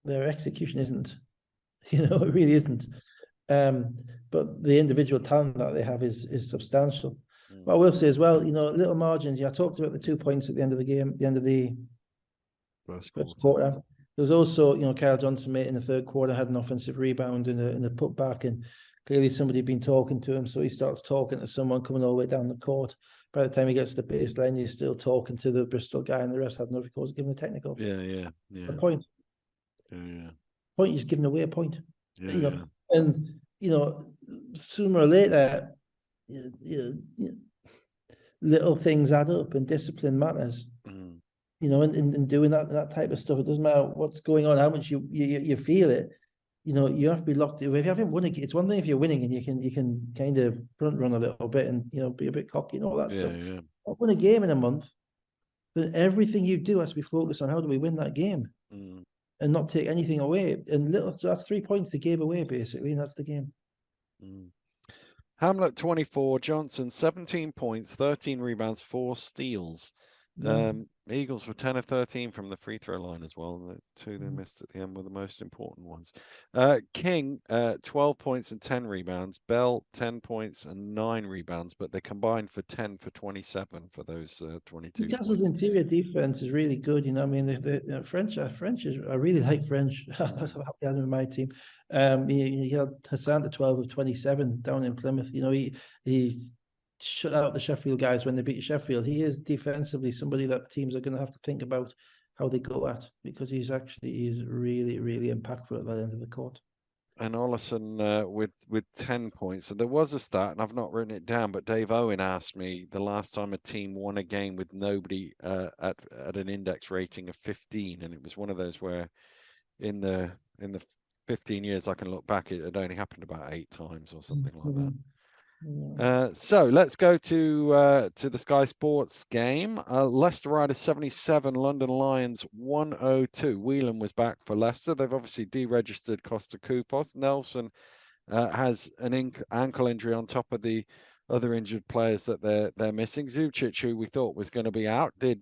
execution isn't, you know, it really isn't. But the individual talent that they have is substantial. What I will say as well, you know, little margins. I talked about the 2 points at the end of the game, the end of the first quarter. There was also, you know, Kyle Johnson, mate, in the 3rd quarter had an offensive rebound in a putback, and clearly somebody had been talking to him, so he starts talking to someone coming all the way down the court. By the time he gets to the baseline, he's still talking to the Bristol guy, and the rest had no recourse, giving a technical. Yeah. A point. Point, he's giving away a point. You know, and you know, sooner or later, little things add up, and discipline matters. You know, and doing that type of stuff, it doesn't matter what's going on, how much you feel it. You know, you have to be locked in. If you haven't won a game, it's one thing if you're winning and you can kind of front run a little bit and, you know, be a bit cocky and all that stuff. Not win a game in a month, then everything you do has to be focused on how do we win that game, and not take anything away. And so that's 3 points they gave away basically, and that's the game. Hamlet 24, Johnson 17 points, 13 rebounds, 4 steals. Eagles were 10 of 13 from the free throw line as well. The two they missed at the end were the most important ones. King, 12 points and 10 rebounds. Bell, 10 points and 9 rebounds, but they combined for 10 for 27 for those 22 Newcastle's points. interior defense is really good. You know, I mean, the French is. I really like French. That's how happy I am with my team. You had Hassan at 12 of 27 down in Plymouth. You know, he shut out the Sheffield guys when they beat Sheffield. He is defensively somebody that teams are going to have to think about how they go at, because he's really, really impactful at that end of the court. And Ollison with 10 points. So there was a stat, and I've not written it down, but Dave Owen asked me the last time a team won a game with nobody at an index rating of 15, and it was one of those where in the 15 years I can look back, it had only happened about 8 times or something like that. So let's go to the Sky Sports game. Leicester Riders 77, London Lions 102. Whelan was back for Leicester. They've obviously deregistered Costa Koufos. Nelson has an ankle injury on top of the other injured players that they're missing. Zucic, who we thought was going to be out, did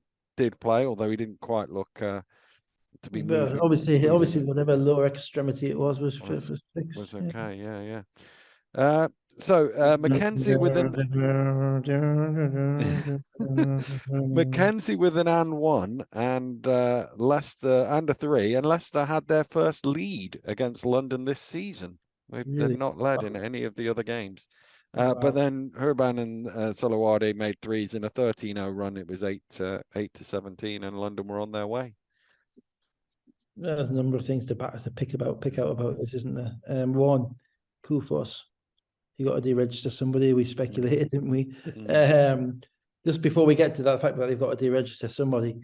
play, although he didn't quite look to be moving. Obviously, whatever lower extremity it was fixed. Was okay. Yeah. So Mackenzie with Mackenzie with an and 1, and Leicester and a 3, and Leicester had their first lead against London this season. They've not led in any of the other games. But then Hurban and Solowade made threes in a 13-0 run. It was 8-17, and London were on their way. There's a number of things to pick out about this, isn't there? One, Koufos. You got to deregister somebody. We speculated, didn't we? Just before we get to that fact that they've got to deregister somebody,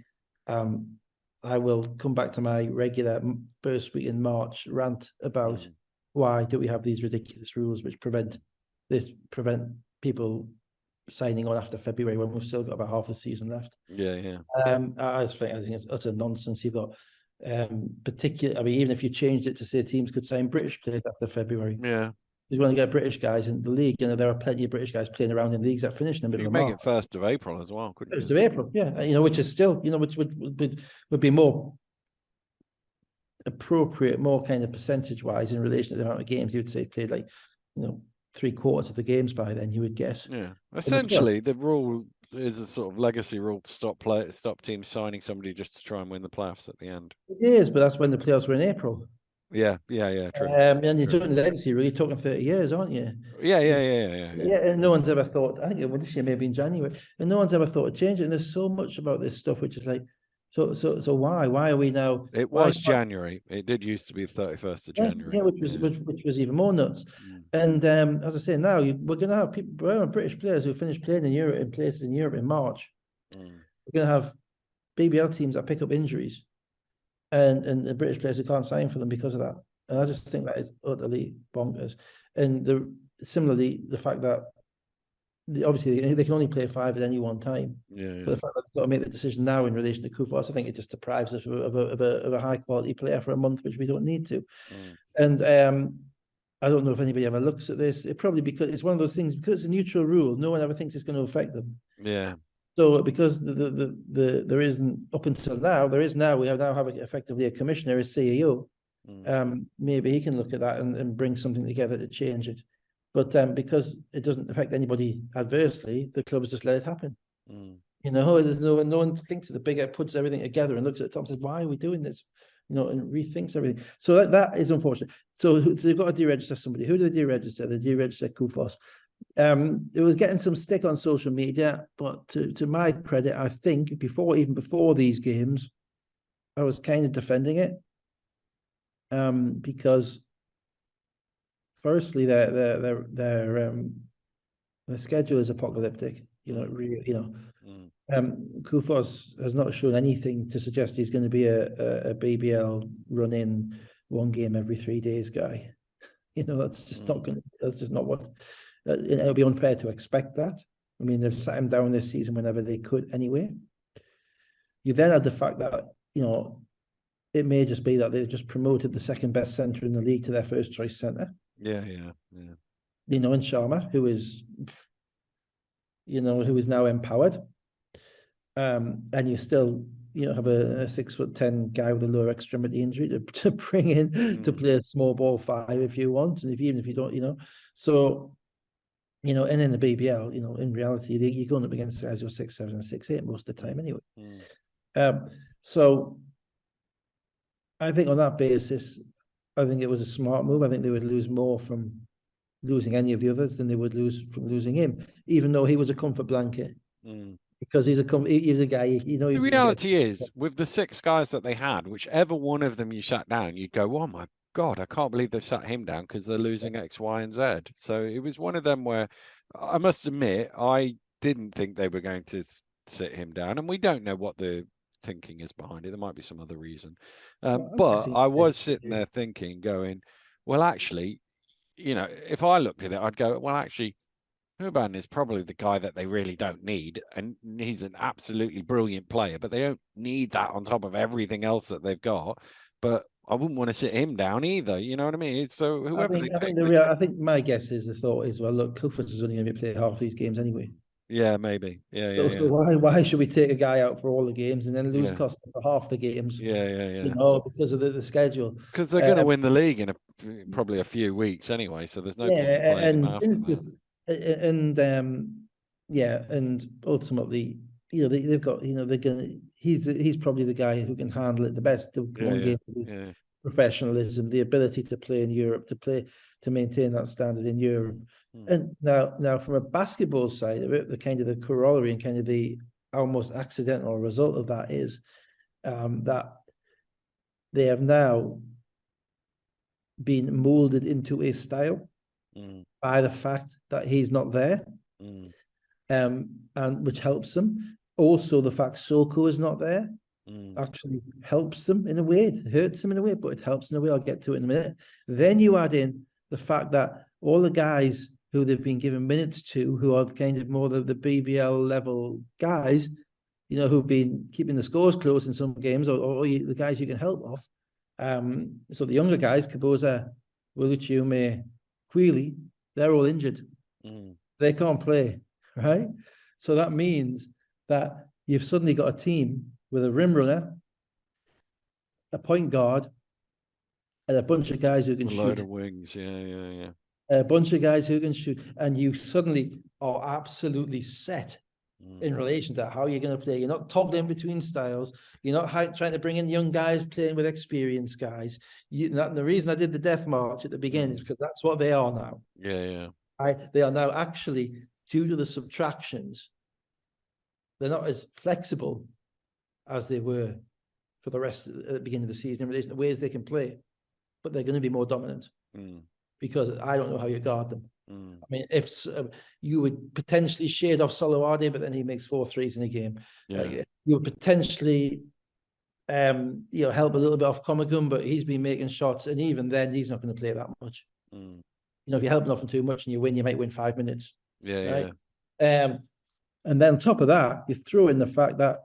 I will come back to my regular first week in March rant about why do we have these ridiculous rules which prevent people signing on after February when we've still got about half the season left. I think it's utter nonsense. You've got even if you changed it to say teams could sign British players after February. You want to get British guys in the league, and there are plenty of British guys playing around in leagues that finish in the middle of March. You make it 1st of April as well, couldn't you? 1st of April, yeah. You know, which is still, you know, which would be more appropriate, more kind of percentage-wise in relation to the amount of games you'd say played, like, you know, 3/4 of the games by then, you would guess. Yeah. Essentially, the rule is a sort of legacy rule to stop teams signing somebody just to try and win the playoffs at the end. It is, but that's when the playoffs were in April. Yeah, true. And you're talking legacy, really talking 30 years, aren't you? Yeah. And no one's ever thought, I think this year maybe in January, and no one's ever thought of changing. And there's so much about this stuff which is like, so why are we now? It was January. It did used to be the 31st of January. Yeah, which was even more nuts. And as I say, now we're going to have British players who finish playing in Europe in places in Europe in March. We're going to have BBL teams that pick up injuries. And the British players who can't sign for them because of that. And I just think that is utterly bonkers. And similarly, the fact that obviously they can only play 5 at any one time. For the fact that they've got to make the decision now in relation to Koufos, I think it just deprives us of a high quality player for a month, which we don't need to. And I don't know if anybody ever looks at this. It probably because it's one of those things, because it's a neutral rule, no one ever thinks it's going to affect them. Yeah. So because there isn't up until now, we have effectively a commissioner as CEO. Maybe he can look at that and bring something together to change it. But because it doesn't affect anybody adversely, the clubs just let it happen. You know, there's no one thinks of the bigger, puts everything together and looks at the top and says, why are we doing this? You know, and rethinks everything. So that is unfortunate. So they've got to deregister somebody. Who do they deregister? They deregister Koufos. It was getting some stick on social media, but to my credit, I think even before these games, I was kind of defending it. Because firstly, their schedule is apocalyptic. You know, really, you know. Koufos has not shown anything to suggest he's going to be a BBL run-in 1 game every 3 days guy. You know, that's just not going. That's just not what. It'll be unfair to expect that. I mean, they've sat him down this season whenever they could anyway. You then had the fact that, you know, it may just be that they've just promoted the second best centre in the league to their first choice centre. Yeah. You know, and Sharma, who is now empowered. and you still, have a 6'10" guy with a lower extremity injury to bring in to play a small ball 5 if you want, and even if you don't, so. And in the BBL, in reality, you're going up against guys who are 6'7" and 6'8" most of the time anyway. So I think on that basis, I think it was a smart move. I think they would lose more from losing any of the others than they would lose from losing him, even though he was a comfort blanket. Because he's a guy, The reality is, with the 6 guys that they had, whichever one of them you sat down, you'd go, oh my God, I can't believe they've sat him down because they're losing X, Y, and Z. So it was one of them where I must admit, I didn't think they were going to sit him down. And we don't know what the thinking is behind it. There might be some other reason. But I was sitting there thinking, going, well, actually, if I looked at it, I'd go, well, actually, Hurban is probably the guy that they really don't need, and he's an absolutely brilliant player, but they don't need that on top of everything else that they've got. But I wouldn't want to sit him down either. You know what I mean? So whoever I think my guess is the thought is, well, look, Kufus is only going to be playing half these games anyway. Yeah, maybe. So why should we take a guy out for all the games and then lose Costa for half the games? Because of the schedule. Because they're going to win the league in probably a few weeks anyway. So there's no point playing him after that. And ultimately, they've got, they're gonna. He's probably the guy who can handle it the best. The one game professionalism, the ability to play in Europe, to maintain that standard in Europe. And now from a basketball side of it, the kind of the corollary and kind of the almost accidental result of that is that they have now been molded into a style by the fact that he's not there, and which helps them. Also, the fact Soko is not there actually helps them in a way. It hurts them in a way, but it helps in a way. I'll get to it in a minute. Then you add in the fact that all the guys who they've been given minutes to, who are kind of more the BBL level guys, who've been keeping the scores close in some games, or the guys you can help off. So the younger guys, Kaboza, Wiluchume, Queely, they're all injured. They can't play, right? So that means that you've suddenly got a team with a rim runner, a point guard, and a bunch of guys who can shoot. A load of wings, yeah. A bunch of guys who can shoot, and you suddenly are absolutely set in relation to how you're going to play. You're not toggling between styles. You're not trying to bring in young guys playing with experienced guys. The reason I did the death march at the beginning is because that's what they are now. Yeah. They are now actually, due to the subtractions, they're not as flexible as they were for the rest at the beginning of the season in relation to ways they can play, but they're going to be more dominant because I don't know how you guard them. I mean, if you would potentially shade off Solowade, but then he makes 4 threes in a game. You would potentially, help a little bit off Komagum, but he's been making shots, and even then, he's not going to play that much. If you're helping off him too much and you win, you might win 5 minutes. Right? And then on top of that, you throw in the fact that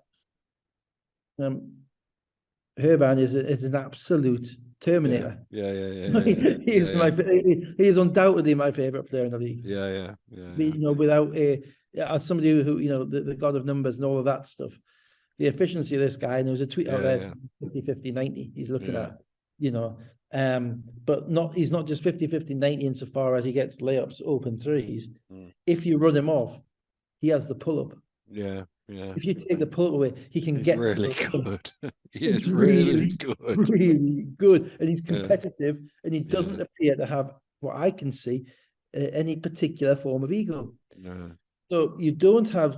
Hurban is an absolute terminator. He is undoubtedly my favorite player in the league. Without as somebody who the god of numbers and all of that stuff, the efficiency of this guy. And there was a tweet out there 50, 50, 90. He's looking at, but he's not just 50, 50, 90 insofar as he gets layups, open threes. If you run him off, he has the pull up. If you take the pull away, he can get really good. He is really good. Really good. And he's competitive, and he doesn't appear to have, what I can see, any particular form of ego. So you don't have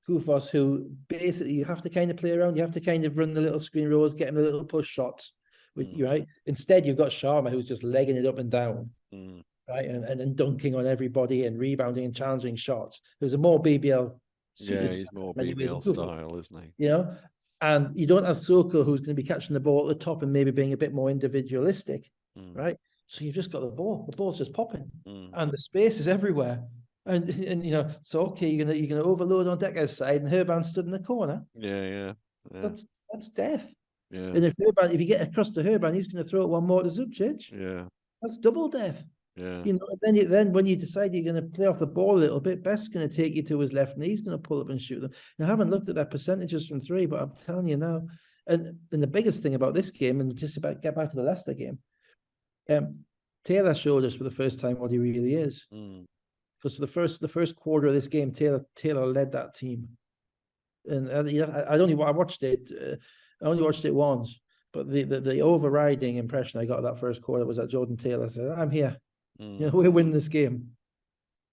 Kufos, who basically you have to kind of play around. You have to kind of run the little screen rolls, get him the little push shots. Right? Instead, you've got Sharma, who's just legging it up and down. Right? And dunking on everybody and rebounding and challenging shots. There's a more BBL. He's more BBL style, isn't he? And you don't have Soko, who's going to be catching the ball at the top and maybe being a bit more individualistic, right? So you've just got the ball. The ball's just popping, and the space is everywhere. And so okay, you're gonna overload on Decker's side, and Hurban stood in the corner. That's death. And if you get across to Hurban, he's going to throw it one more to Zubcic. That's double death. Yeah. You know, and then when you decide you're going to play off the ball a little bit, Best's going to take you to his left knee. He's going to pull up and shoot them. And I haven't looked at their percentages from three, but I'm telling you now. And the biggest thing about this game, and just about get back to the Leicester game, Taylor showed us for the first time what he really is. Because for the first quarter of this game, Taylor led that team. And I watched it. I only watched it once, but the overriding impression I got of that first quarter was that Jordan Taylor said, "I'm here. You know, we're winning this game,"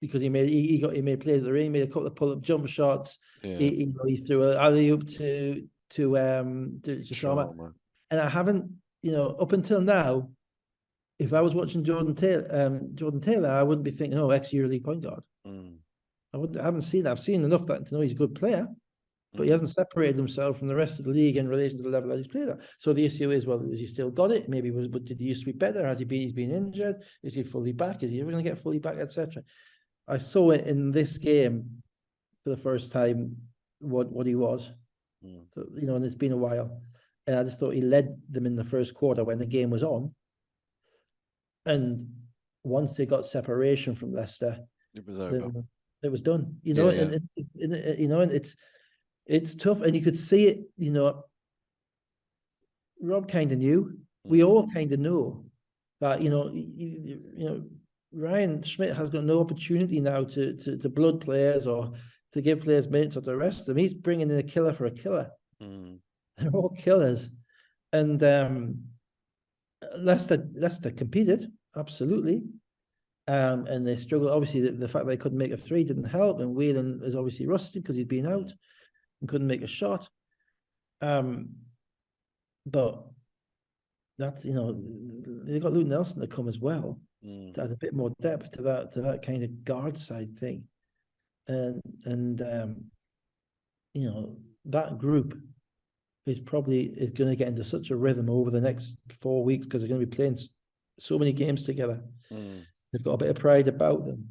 because he made plays at the ring, he made a couple of pull-up jump shots. Yeah. He threw an alley-oop to Sharma. And I haven't, you know, up until now, if I was watching Jordan Taylor, I wouldn't be thinking, "Oh, ex-EuroLeague point guard." I haven't seen that. I've seen enough that to know he's a good player, but he hasn't separated himself from the rest of the league in relation to the level that he's played at. So the issue is, well, has he still got it? Maybe did he used to be better? He's been injured? Is he fully back? Is he ever going to get fully back, etc.? I saw it in this game for the first time what he was. So, you know, and it's been a while. And I just thought he led them in the first quarter when the game was on. And once they got separation from Leicester, it was over. It was done. You know, and you know, and it's tough, and you could see it. You know, Rob kind of knew. We all kind of know that. You know, Ryan Schmidt has got no opportunity now to blood players or to give players minutes or the rest of them. He's bringing in a killer for a killer. They're all killers, and Leicester competed absolutely, and they struggled. Obviously, the fact they couldn't make a three didn't help, and Whelan is obviously rusty because he'd been out and couldn't make a shot. But that's, you know, they've got Luke Nelson to come as well to add a bit more depth to that kind of guard side thing, and you know, that group is going to get into such a rhythm over the next 4 weeks because they're going to be playing so many games together. They've got a bit of pride about them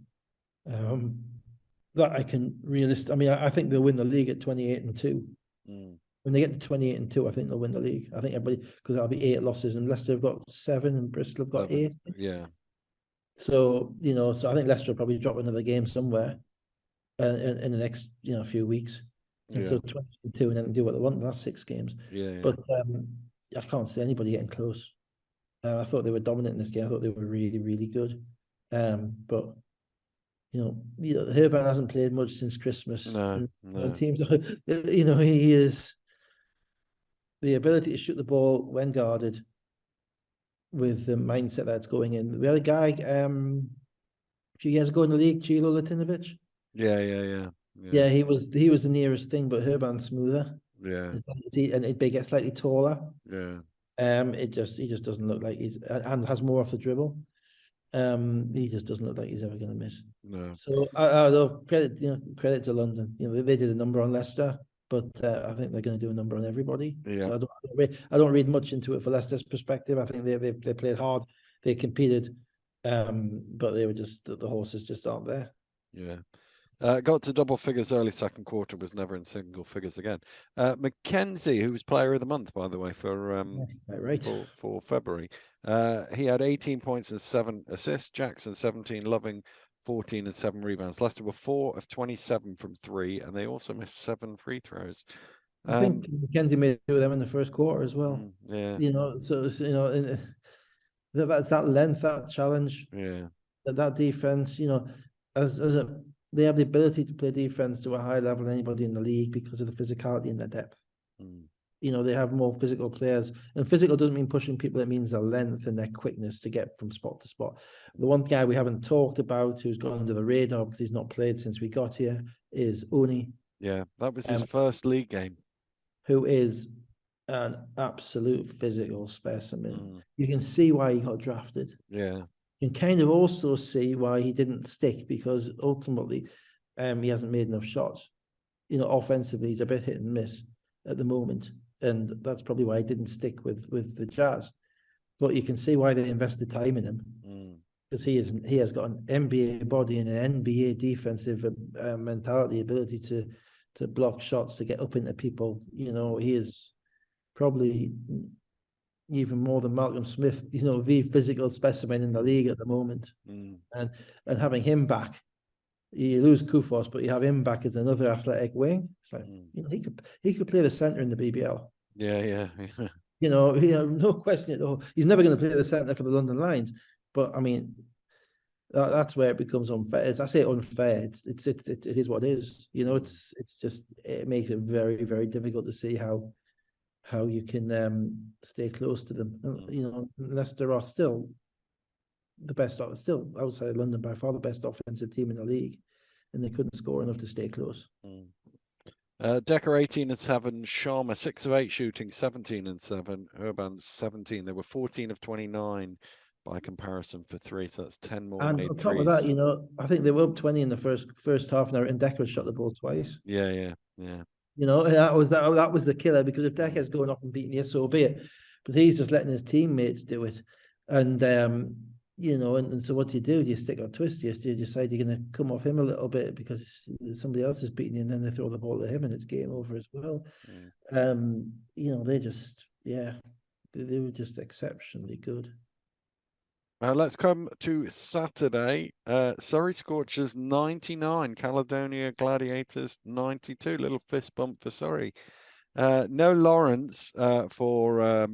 that I can I mean, I think they'll win the league at 28-2. When they get to 28-2, I think they'll win the league. I think everybody, because that'll be 8 losses, and Leicester have got 7, and Bristol have got 8. Yeah. So, you know, I think Leicester will probably drop another game somewhere in the next, you know, few weeks. And so 22, and then do what they want in the last 6 games. But I can't see anybody getting close. I thought they were dominant in this game. I thought they were really, really good. But you know, Herban hasn't played much since Christmas. No. Teams, you know, he is the ability to shoot the ball when guarded with the mindset that's going in. We had a guy a few years ago in the league, Chilo Latinovic. Yeah, he was the nearest thing, but Herban's smoother. And it big, slightly taller. He just doesn't look like he's, and has more off the dribble. He just doesn't look like he's ever going to miss. So I credit to London. You know, they did a number on Leicester, but I think they're going to do a number on everybody. So I don't read much into it for Leicester's perspective. I think they played hard, they competed, but they were just the horses just aren't there. Got to double figures early second quarter, was never in single figures again. Mackenzie, who was player of the month, by the way, for February, he had 18 points and 7 assists. Jackson 17, Loving 14 and 7 rebounds. Leicester were 4 of 27 from 3, and they also missed 7 free throws. I think Mackenzie made 2 of them in the first quarter as well. You know, so you know, that's that length, that challenge, that defense. You know, they have the ability to play defense to a higher level than anybody in the league because of the physicality and their depth. You know, they have more physical players, and physical doesn't mean pushing people. It means their length and their quickness to get from spot to spot. The one guy we haven't talked about who's gone under the radar because he's not played since we got here is Oni. That was his first league game. Who is an absolute physical specimen. You can see why he got drafted. You can kind of also see why he didn't stick, because ultimately he hasn't made enough shots. You know, offensively, he's a bit hit and miss at the moment. And that's probably why he didn't stick with the Jazz. But you can see why they invested time in him. Because he has got an NBA body and an NBA defensive mentality, ability to block shots, to get up into people. You know, he is probably even more than Malcolm Smith, the physical specimen in the league at the moment. And having him back, you lose Kufos, but you have him back as another athletic wing. It's like, he could play the centre in the BBL. Yeah. No question at all. He's never going to play the centre for the London Lions, but I mean, that's where it becomes unfair. As I say, unfair. It is what it is. It makes it very, very difficult to see how you can stay close to them. Leicester are still the best, still outside London by far the best offensive team in the league, and they couldn't score enough to stay close. Decker 18-7, Sharma 6 of 8 shooting, 17-7, Urban 17. They were 14 of 29 by comparison for 3, so that's 10 more. And on top of that, I think they were up 20 in the first half an hour, and Decker shot the ball twice. Yeah. That was the killer, because if Decker's going up and beating you, so be it. But he's just letting his teammates do it, and and so what do? Do you stick or twist? Do you decide you're going to come off him a little bit because somebody else is beating you, and then they throw the ball to him, and it's game over as well. They were just exceptionally good. Let's come to Saturday. Surrey Scorchers 99, Caledonia Gladiators 92. Little fist bump for Surrey. No Lawrence for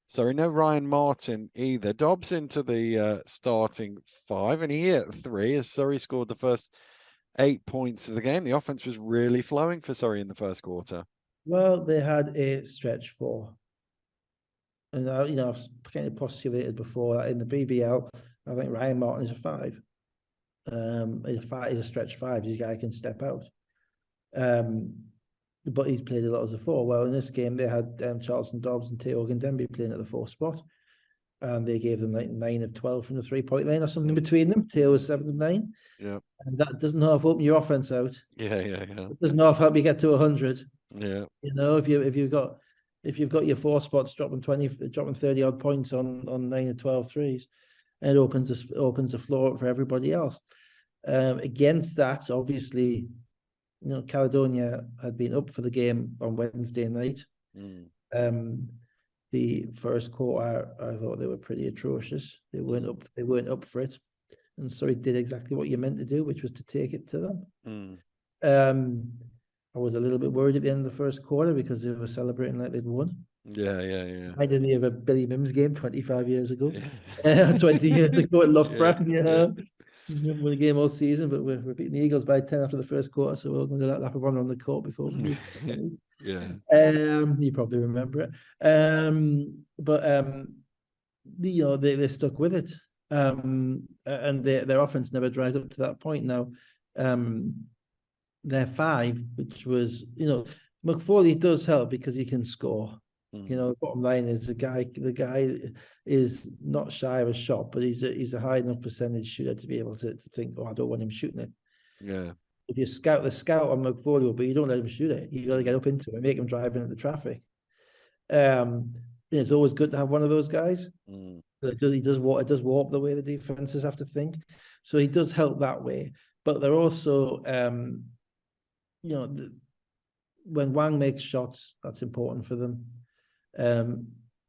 Surrey. No Ryan Martin either. Dobbs into the starting 5, and he hit 3 as Surrey scored the first 8 points of the game. The offense was really flowing for Surrey in the first quarter. Well, they had a stretch 4. And I've kind of postulated before that in the BBL, I think Ryan Martin is a 5. He's a stretch 5. This guy can step out. But he's played a lot as a 4. Well, in this game, they had Charleston Dobbs and Teo Ogundenbe playing at the 4 spot. And they gave them like 9 of 12 from the 3-point line or something between them. Teo was 7 of 9. Yeah. And that doesn't half open your offense out. Yeah. It doesn't half help you get to 100. Yeah. If you've got your 4 spots dropping 30 odd points on 9 of 12 threes, and it opens the floor for everybody else. Against that, obviously, Caledonia had been up for the game on Wednesday night. The first quarter, I thought they were pretty atrocious. They weren't up for it, and so it did exactly what you meant to do, which was to take it to them. I was a little bit worried at the end of the first quarter because they were celebrating like they'd won. Yeah. I didn't have a Billy Mims game 25 years ago. 20 years ago at Loughborough. We won a game all season, but we're beating the Eagles by 10 after the first quarter, so we're going to let Lap run on the court before we move. You probably remember it. They stuck with it. And their offense never dried up to that point. Now, their 5, which was, McFawley does help because he can score. The bottom line is the guy is not shy of a shot, but he's a high enough percentage shooter to be able to think, I don't want him shooting it. Yeah. If you scout on McFawley, but you don't let him shoot it, you got to get up into it, make him drive into the traffic. It's always good to have one of those guys. It does warp the way the defenses have to think. So he does help that way. But they're also when Wang makes shots, that's important for them.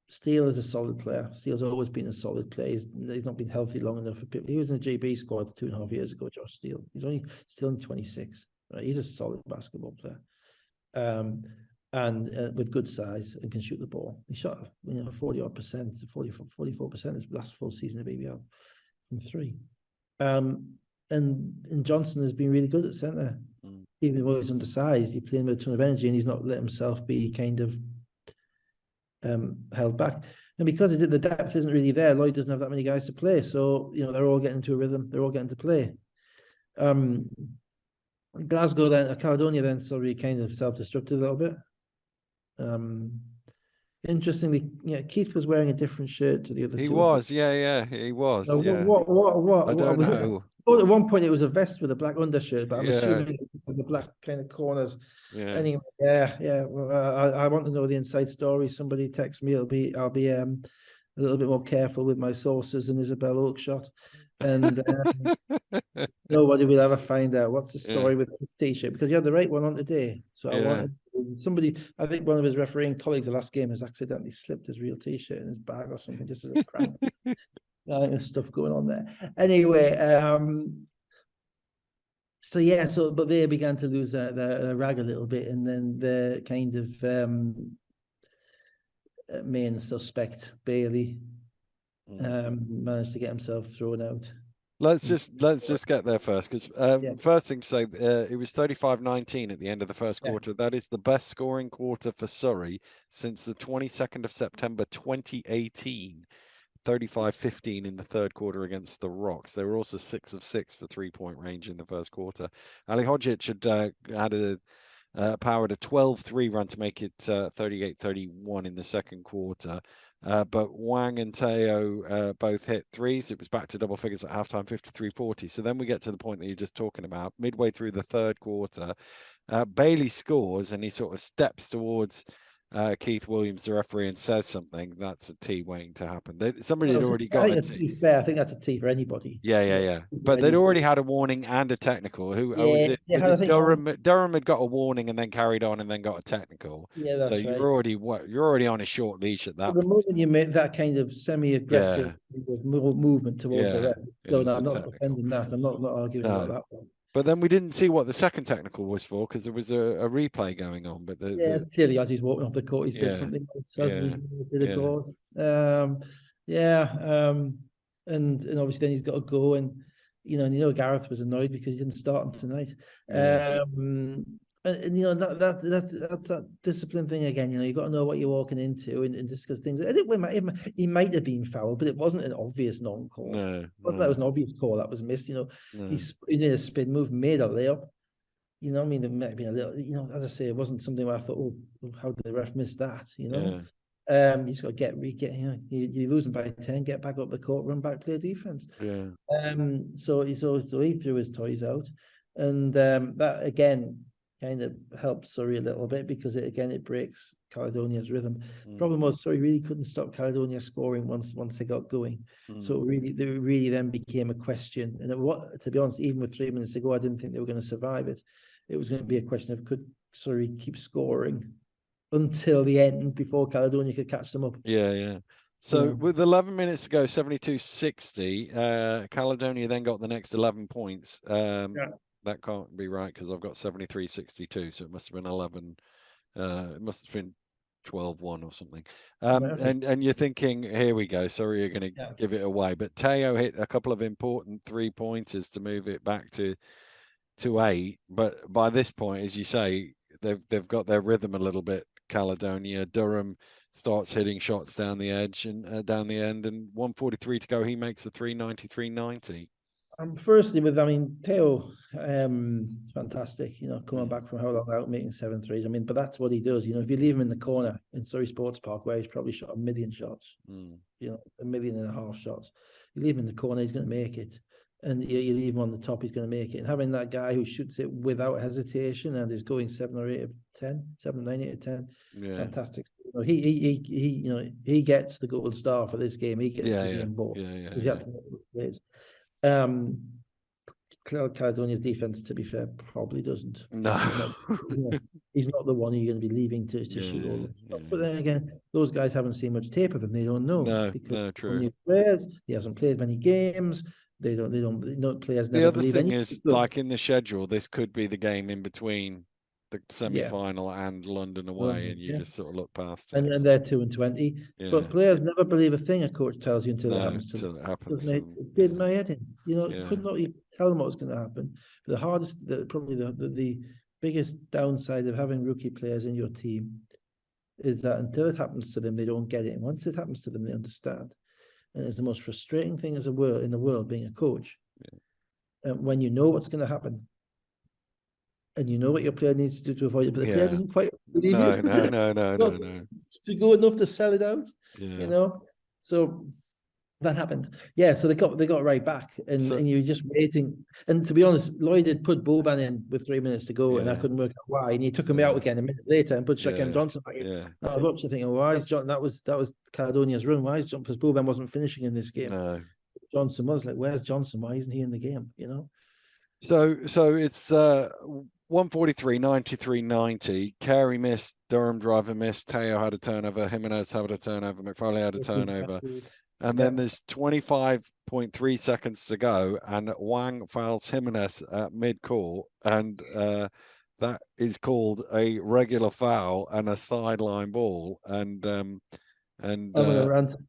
Steele is a solid player. Steele's always been a solid player. He's not been healthy long enough for people. He was in the GB squad 2.5 years ago, Josh Steele. He's still only 26. Right? He's a solid basketball player. And with good size and can shoot the ball. He shot 40% his last full season of BBL from 3. And Johnson has been really good at centre. Even though he's undersized, he's playing with a ton of energy and he's not let himself be kind of held back. And because the depth isn't really there, Lloyd doesn't have that many guys to play. So, they're all getting into a rhythm. They're all getting to play. Glasgow then, Caledonia then, sorry, kind of self-destructed a little bit. Interestingly, Keith was wearing a different shirt to the other two. He was. He was. What? I don't know. At one point, it was a vest with a black undershirt, but I'm assuming the black kind of corners. Yeah. Anyway, Well, I want to know the inside story. Somebody text me. I'll be a little bit more careful with my sources than Isabel Oakeshott, and nobody will ever find out what's the story with this T-shirt, because you had the right one on today. So I wanted Somebody, I think one of his refereeing colleagues the last game has accidentally slipped his real T-shirt in his bag or something, just as a prank. I think there's stuff going on there. Anyway, so yeah, but they began to lose their rag a little bit, and then the kind of main suspect Bailey managed to get himself thrown out. Let's just get there first, because first thing to say, it was 35-19 at the end of the first quarter. That is the best scoring quarter for Surrey since the 22nd of September 2018. 35-15 in the third quarter against the Rocks. They were also 6 of 6 for 3-point range in the first quarter. Ali Hodgic had powered a 12-3 run to make it 38-31 in the second quarter. But Wang and Teo both hit threes. It was back to double figures at halftime, 53-40. So then we get to the point that you're just talking about. Midway through the third quarter, Bailey scores, and he sort of steps towards Keith Williams, the referee, and says something. That's a tee waiting to happen. Somebody had already got a tee. I think that's a tee for anybody. Yeah. But they'd already had a warning and a technical. Who was it? Was it Durham? Durham had got a warning and then carried on and then got a technical. Yeah, that's right. You're already on a short leash at that. The moment you make that kind of semi-aggressive movement towards the ref, no, I'm not defending that. I'm not arguing about that one. But then we didn't see what the second technical was for, because there was a replay going on. But it's clearly as he's walking off the court, he said something else, hasn't he? Did it go? And obviously then he's got to go, and Gareth was annoyed because he didn't start him tonight. And that's that discipline thing again. You've got to know what you're walking into and discuss things. He might have been fouled, but it wasn't an obvious non-call. That was an obvious call that was missed. He did a spin move, made a layup. It might have been a little. As I say, it wasn't something where I thought, oh, how did the ref miss that? You just got to get. You're losing by 10. Get back up the court, run back, play defense. So he threw his toys out, and that again kind of helps Surrey a little bit, because it breaks Caledonia's rhythm. Problem was Surrey really couldn't stop Caledonia scoring once they got going. So there really then became a question. And to be honest, even with 3 minutes to go, I didn't think they were going to survive it. It was going to be a question of, could Surrey keep scoring until the end before Caledonia could catch them up? So with 11 minutes to go, 72-60, Caledonia then got the next 11 points. That can't be right, because I've got 73-62, so it must have been 11. It must have been 12-1 or something. And you're thinking, here we go, sorry, you're going to give it away. But Teo hit a couple of important 3-pointers to move it back to 8. But by this point, as you say, they've got their rhythm a little bit. Caledonia. Durham starts hitting shots down the edge and down the end, and 1:43 to go, he makes a 393-90. Firstly, Teo, fantastic. Coming back from how long out, making 7 threes. But that's what he does. If you leave him in the corner in Surrey Sports Park, where he's probably shot 1 million shots, 1.5 million shots, you leave him in the corner, he's going to make it. And you leave him on the top, he's going to make it. And having that guy who shoots it without hesitation and is going 7 or 8 of 10, 7, 9, 8 of 10, fantastic. He gets the gold star for this game. He gets the game ball. He's had to make plays. Caledonia's defense, to be fair, probably doesn't. No, he's not the one you're going to be leaving to shoot all the shots. But then again, those guys haven't seen much tape of him. They don't know. No, true. Players, he hasn't played many games. They don't. Players never. The other thing is, like in the schedule, this could be the game in between the semi-final and London away, and you just sort of look past it. And then they're 2-20. But players never believe a thing a coach tells you until it happens to them. It happens. It did my head in. Could not even tell them what was going to happen. But probably the biggest downside of having rookie players in your team is that until it happens to them, they don't get it. And once it happens to them, they understand. And it's the most frustrating thing in the world being a coach. When you know what's going to happen, and you know what your player needs to do to avoid it, but the player doesn't quite believe you. No. To go enough to sell it out, So that happened. So they got right back, and you're just waiting. And to be honest, Lloyd had put Boban in with 3 minutes to go, and I couldn't work out why. And he took him out again a minute later and put Shaquem Johnson back in. I was watching thinking, why is John? That was Caledonia's run. Why is John? Because Boban wasn't finishing in this game. No. Johnson was like, where's Johnson? Why isn't he in the game? So it's 143, 93, 90. Carey missed, Durham driver missed, Teo had a turnover, Jimenez had a turnover, McFarlane had a turnover. And then there's 25.3 seconds to go, and Wang fouls Jimenez at mid-court, and that is called a regular foul and a sideline ball. And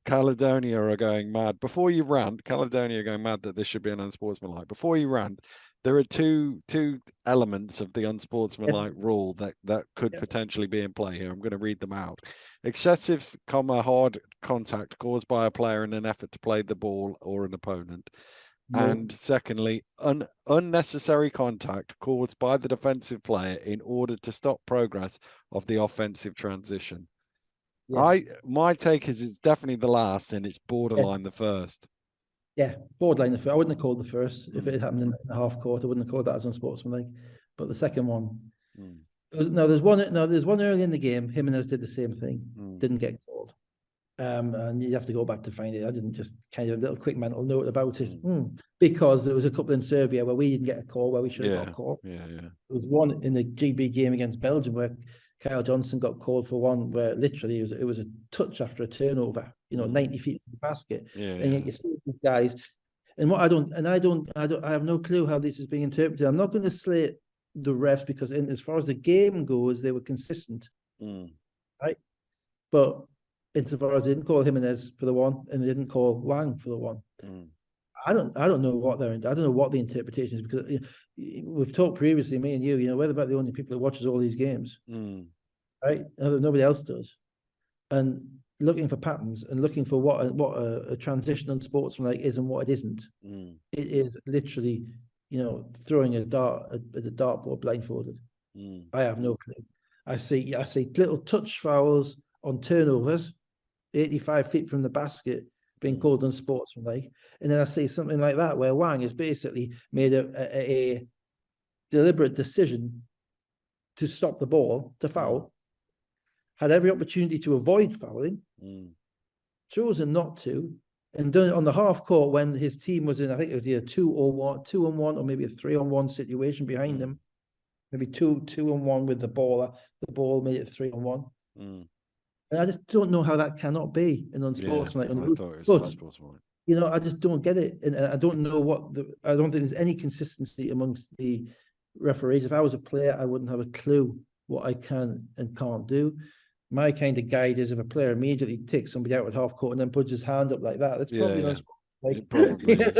Caledonia are going mad. Before you rant, Caledonia are going mad that this should be an unsportsmanlike. Before you rant, there are two elements of the unsportsmanlike rule that could potentially be in play here. I'm going to read them out. Excessive, hard contact caused by a player in an effort to play the ball or an opponent. And secondly, unnecessary contact caused by the defensive player in order to stop progress of the offensive transition. Yes. My take is it's definitely the last, and it's borderline the first. Yeah, borderline the first. I wouldn't have called the first if it had happened in the half court. I wouldn't have called that as unsportsmanlike. But the second one, there's one early in the game. Jimenez did the same thing, didn't get called, and you have to go back to find it. I didn't just kind of a little quick mental note about it because there was a couple in Serbia where we didn't get a call where we should have got a call. There was one in the GB game against Belgium where Kyle Johnson got called for one where literally it was a touch after a turnover, 90 feet from the basket. And yet you see these guys, and I have no clue how this is being interpreted. I'm not going to slate the refs because as far as the game goes, they were consistent, right? But insofar as they didn't call Jimenez for the one and they didn't call Wang for the one, I don't know what I don't know what the interpretation is because we've talked previously, me and you, we're about the only people that watches all these games, right? Nobody else does, and looking for patterns and looking for what a transition unsportsmanlike is and what it isn't. It is literally, throwing a dart at the dartboard blindfolded. I have no clue. I see little touch fouls on turnovers, 85 feet from the basket, being called unsportsmanlike, and then I see something like that where Wang has basically made a deliberate decision to stop the ball, to foul, had every opportunity to avoid fouling, chosen not to, and done it on the half court when his team was in, I think it was either 2-on-1, or maybe a 3-on-1 situation behind them, maybe 2-on-1 with the ball. The ball made it 3-on-1. And I just don't know how that cannot be an unsportsmanlike. I thought it was unsportsmanlike. I just don't get it, and I don't know I don't think there's any consistency amongst the referees. If I was a player, I wouldn't have a clue what I can and can't do. My kind of guide is if a player immediately takes somebody out at half court and then puts his hand up like that, that's probably not like, probably is,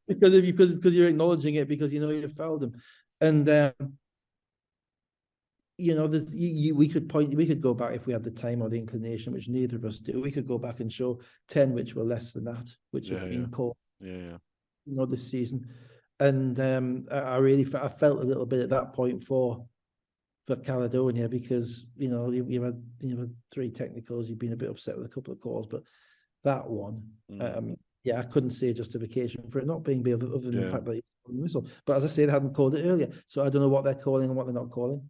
because you're acknowledging it because you fouled him, and we could go back if we had the time or the inclination, which neither of us do. We could go back and show 10 which were less than that, which have been called, this season. And I felt a little bit at that point for Caledonia because you had 3 technicals. You've been a bit upset with a couple of calls, but that one, I couldn't see a justification for it not being other than the fact that the whistle. But as I say, they hadn't called it earlier, so I don't know what they're calling and what they're not calling.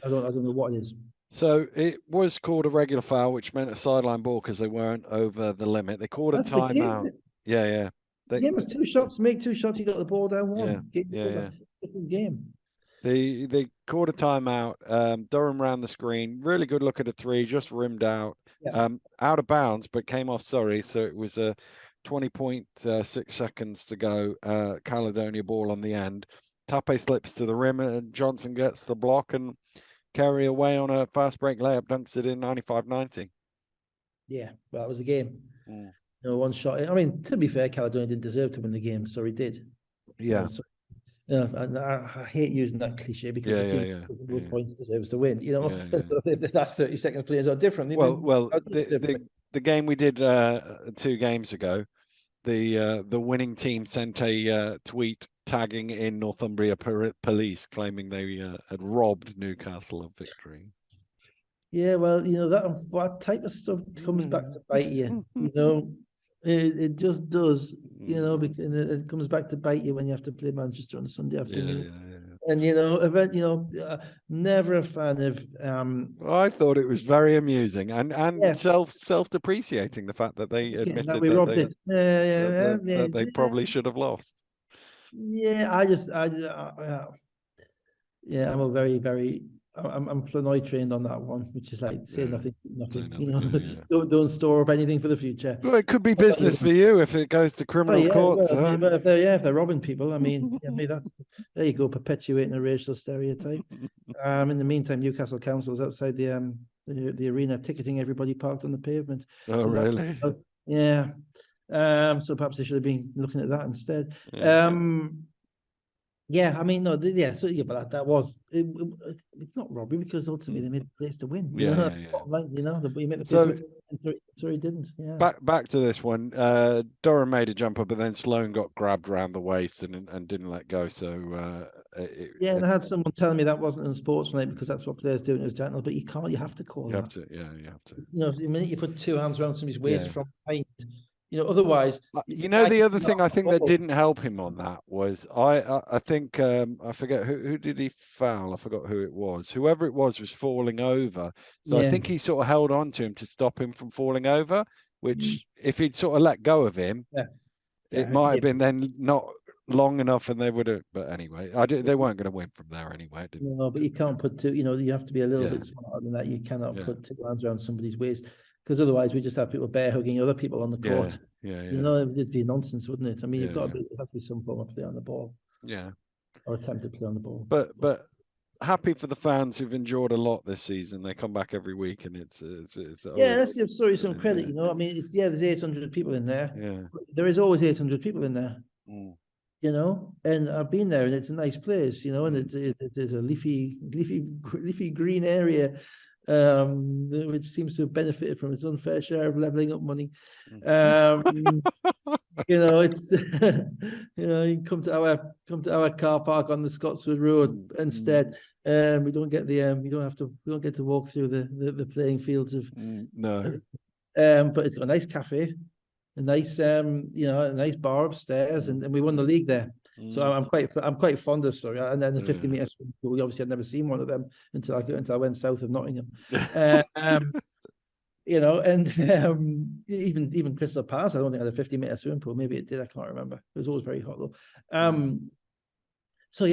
I don't know what it is. So it was called a regular foul, which meant a sideline ball because they weren't over the limit. They called a timeout. The game was 2 shots. Make 2 shots, you got the ball down 1. Different game. They called a timeout. Durham ran the screen. Really good look at a 3, just rimmed out. Out of bounds, but came off Surrey. So it was a 20.6 seconds to go. Caledonia ball on the end. Tape slips to the rim and Johnson gets the block and Carey away on a fast break layup, dunks it in 95-90. Yeah, well, that was the game. One shot. I mean, to be fair, Caledonia didn't deserve to win the game, so he did. Yeah. I hate using that cliche because the team points deserves to win. The last 30 seconds players are different. The game we did 2 games ago, the winning team sent a tweet tagging in Northumbria police, claiming they had robbed Newcastle of victory. Yeah, well, that type of stuff comes back to bite you. It just does. Because it comes back to bite you when you have to play Manchester on a Sunday afternoon. And never a fan of. I thought it was very amusing and self-depreciating the fact that they admitted that they probably should have lost. Yeah, Yeah, I'm a very, very. I'm Flanoy trained on that one, which is like say nothing, nothing. You know, don't store up anything for the future. Well, it could be business for you if it goes to criminal courts. Well, if they're robbing people, I mean, there you go, perpetuating a racial stereotype. In the meantime, Newcastle Council's outside the arena ticketing everybody parked on the pavement. Oh, so really? Yeah. So perhaps they should have been looking at that instead. Yeah, I mean, no, so yeah, but that was it's not robbery because ultimately they made the place to win. You know, you made the place to win. Sorry, didn't. Yeah. Back to this one. Durham made a jumper, but then Sloan got grabbed around the waist and didn't let go. So and I had someone telling me that wasn't unsportsmanlike because that's what players do in his gentle, but you can't. You have to call. You have to. Yeah, you have to. You know, the minute you put two hands around somebody's waist from behind. You know, otherwise, the other thing I think that didn't help him on that was I think I forget who did he foul? I forgot who it was. Whoever it was falling over. So I think he sort of held on to him to stop him from falling over, which if he'd sort of let go of him, it might have been then not long enough and they would have, but anyway, they weren't going to win from there anyway. No, but you can't put two, you have to be a little bit smarter than that. You cannot put two hands around somebody's waist. Because otherwise, we just have people bear hugging other people on the court. You know, it'd be nonsense, wouldn't it? I mean, it has to be some form of play on the ball. Yeah. Or attempted play on the ball. But happy for the fans who've enjoyed a lot this season. They come back every week, and it's let's give Surrey some credit. You know, I mean, there's 800 people in there. Yeah. There is always 800 people in there. You know, and I've been there, and it's a nice place. You know, and it's a leafy green area. Which seems to have benefited from its unfair share of levelling up money. It's you come to our car park on the Scotswood Road instead. We don't get we don't get to walk through the playing fields of no. But it's got a nice cafe, a nice a nice bar upstairs, and we won the league there. So I'm quite fond of Surrey, and then the 50-meter swim pool. Obviously, I'd never seen one of them until I went south of Nottingham. Even Crystal Palace, I don't think had a 50-meter swimming pool. Maybe it did. I can't remember. It was always very hot though. So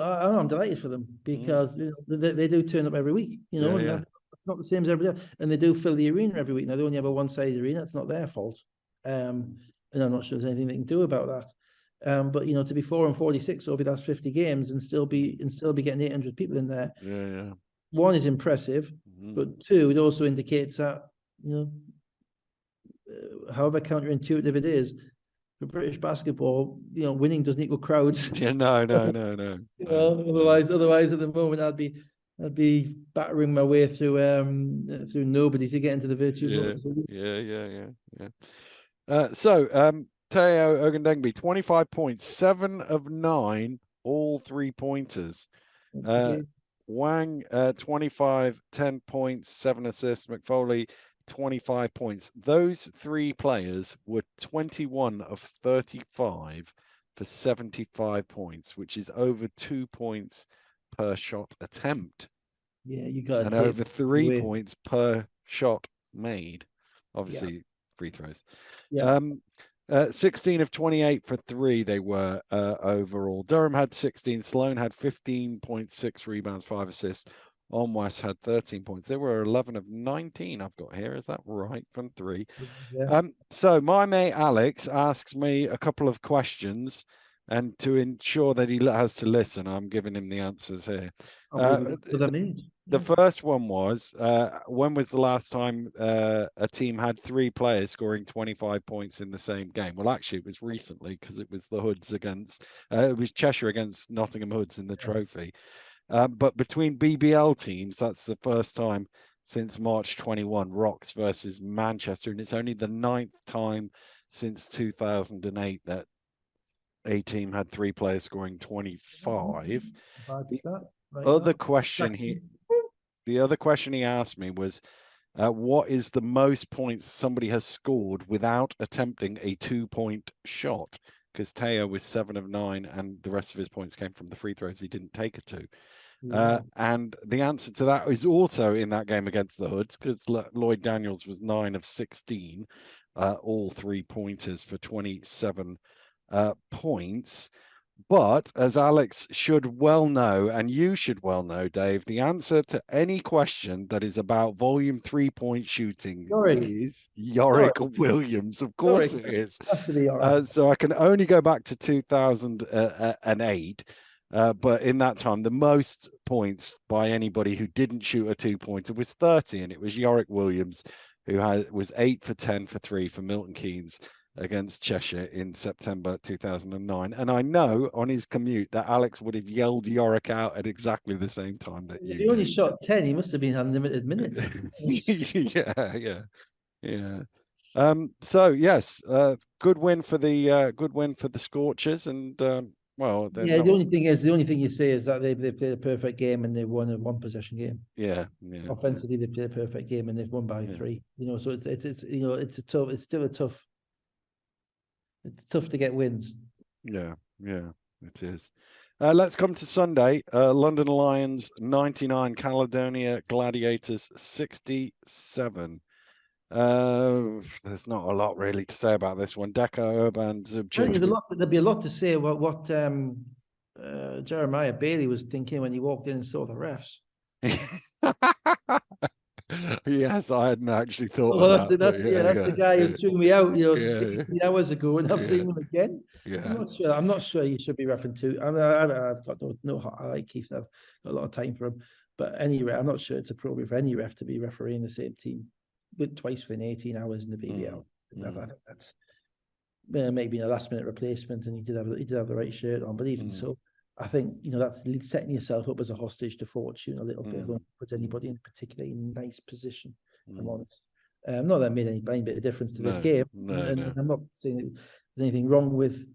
I'm delighted for them because they do turn up every week. It's not the same as everybody else, and they do fill the arena every week. Now they only have a one-sided arena. It's not their fault, and I'm not sure there's anything they can do about that. But to be 4-46 over the last 50 games and still be getting 800 people in there. One is impressive, but two, it also indicates that however counterintuitive it is, for British basketball, winning doesn't equal crowds. No. Otherwise, at the moment, I'd be battering my way through nobody to get into the virtual. Teo Ogundengbi, 25 points, 7 of 9, all 3-pointers. Wang, 25, 10 points, 7 assists. McFoley, 25 points. Those 3 players were 21 of 35 for 75 points, which is over 2 points per shot attempt. Yeah, you got and over 3 points per shot made. Obviously, free throws. 16 of 28 for 3 they were overall. Durham had 16. Sloan had 15.6 rebounds, 5 assists. Onwas had 13 points. They were 11 of 19 I've got here. Is that right? From 3. So my mate Alex asks me a couple of questions, and to ensure that he has to listen, I'm giving him the answers here. The first one was, when was the last time a team had 3 players scoring 25 points in the same game? Well, actually, it was recently because it was the Hoods against, it was Cheshire against Nottingham Hoods in the trophy. But between BBL teams, that's the first time since March 21, Rocks versus Manchester. And it's only the 9th time since 2008 that a team had 3 players scoring 25. The other question he asked me was, what is the most points somebody has scored without attempting a 2-point shot? Because Teo was 7 of 9, and the rest of his points came from the free throws. He didn't take a 2. And the answer to that is also in that game against the Hoods, because Lloyd Daniels was 9 of 16, all 3-pointers for 27 points. But as Alex should well know, and you should well know, Dave, the answer to any question that is about volume 3-point shooting Yorick. is Yorick Williams. Of course Yorick. it is. Has to be Yorick. So I can only go back to 2008. But in that time, the most points by anybody who didn't shoot a 2-pointer was 30, and it was Yorick Williams, who was 8 for 10 for 3 for Milton Keynes against Cheshire in September 2009. And I know on his commute that Alex would have yelled Yorick out at exactly the same time that you He only did. shot 10. He must have been unlimited minutes. yeah. So yes, good win for the Scorchers, and well, they're Yeah, not. the only thing you say is that they played a perfect game and they won a one possession game. Yeah. Offensively, they played a perfect game and they've won by 3. So it's it's still tough to get wins. Yeah, it is. Let's come to Sunday. London Lions 99, Caledonia Gladiators 67. There's not a lot really to say about this one. Deco, Urban, Zubcic. There'd be a lot to say about what Jeremiah Bailey was thinking when he walked in and saw the refs. Yes, I hadn't actually thought Well, of that. that's the guy who threw me out, 18 hours ago, and I've seen him again. Yeah. I'm not sure you should be referring to. I mean, I've got no. I like Keith. I've got a lot of time for him, but anyway, I'm not sure it's appropriate for any ref to be refereeing the same team with twice within 18 hours in the BBL. I think that's maybe a last minute replacement, and he did have the right shirt on, but even so. I think that's setting yourself up as a hostage to fortune a little bit. I don't put anybody in a particularly nice position. If I'm honest. Not that it made any blind bit of difference to this game, and I'm not saying there's anything wrong with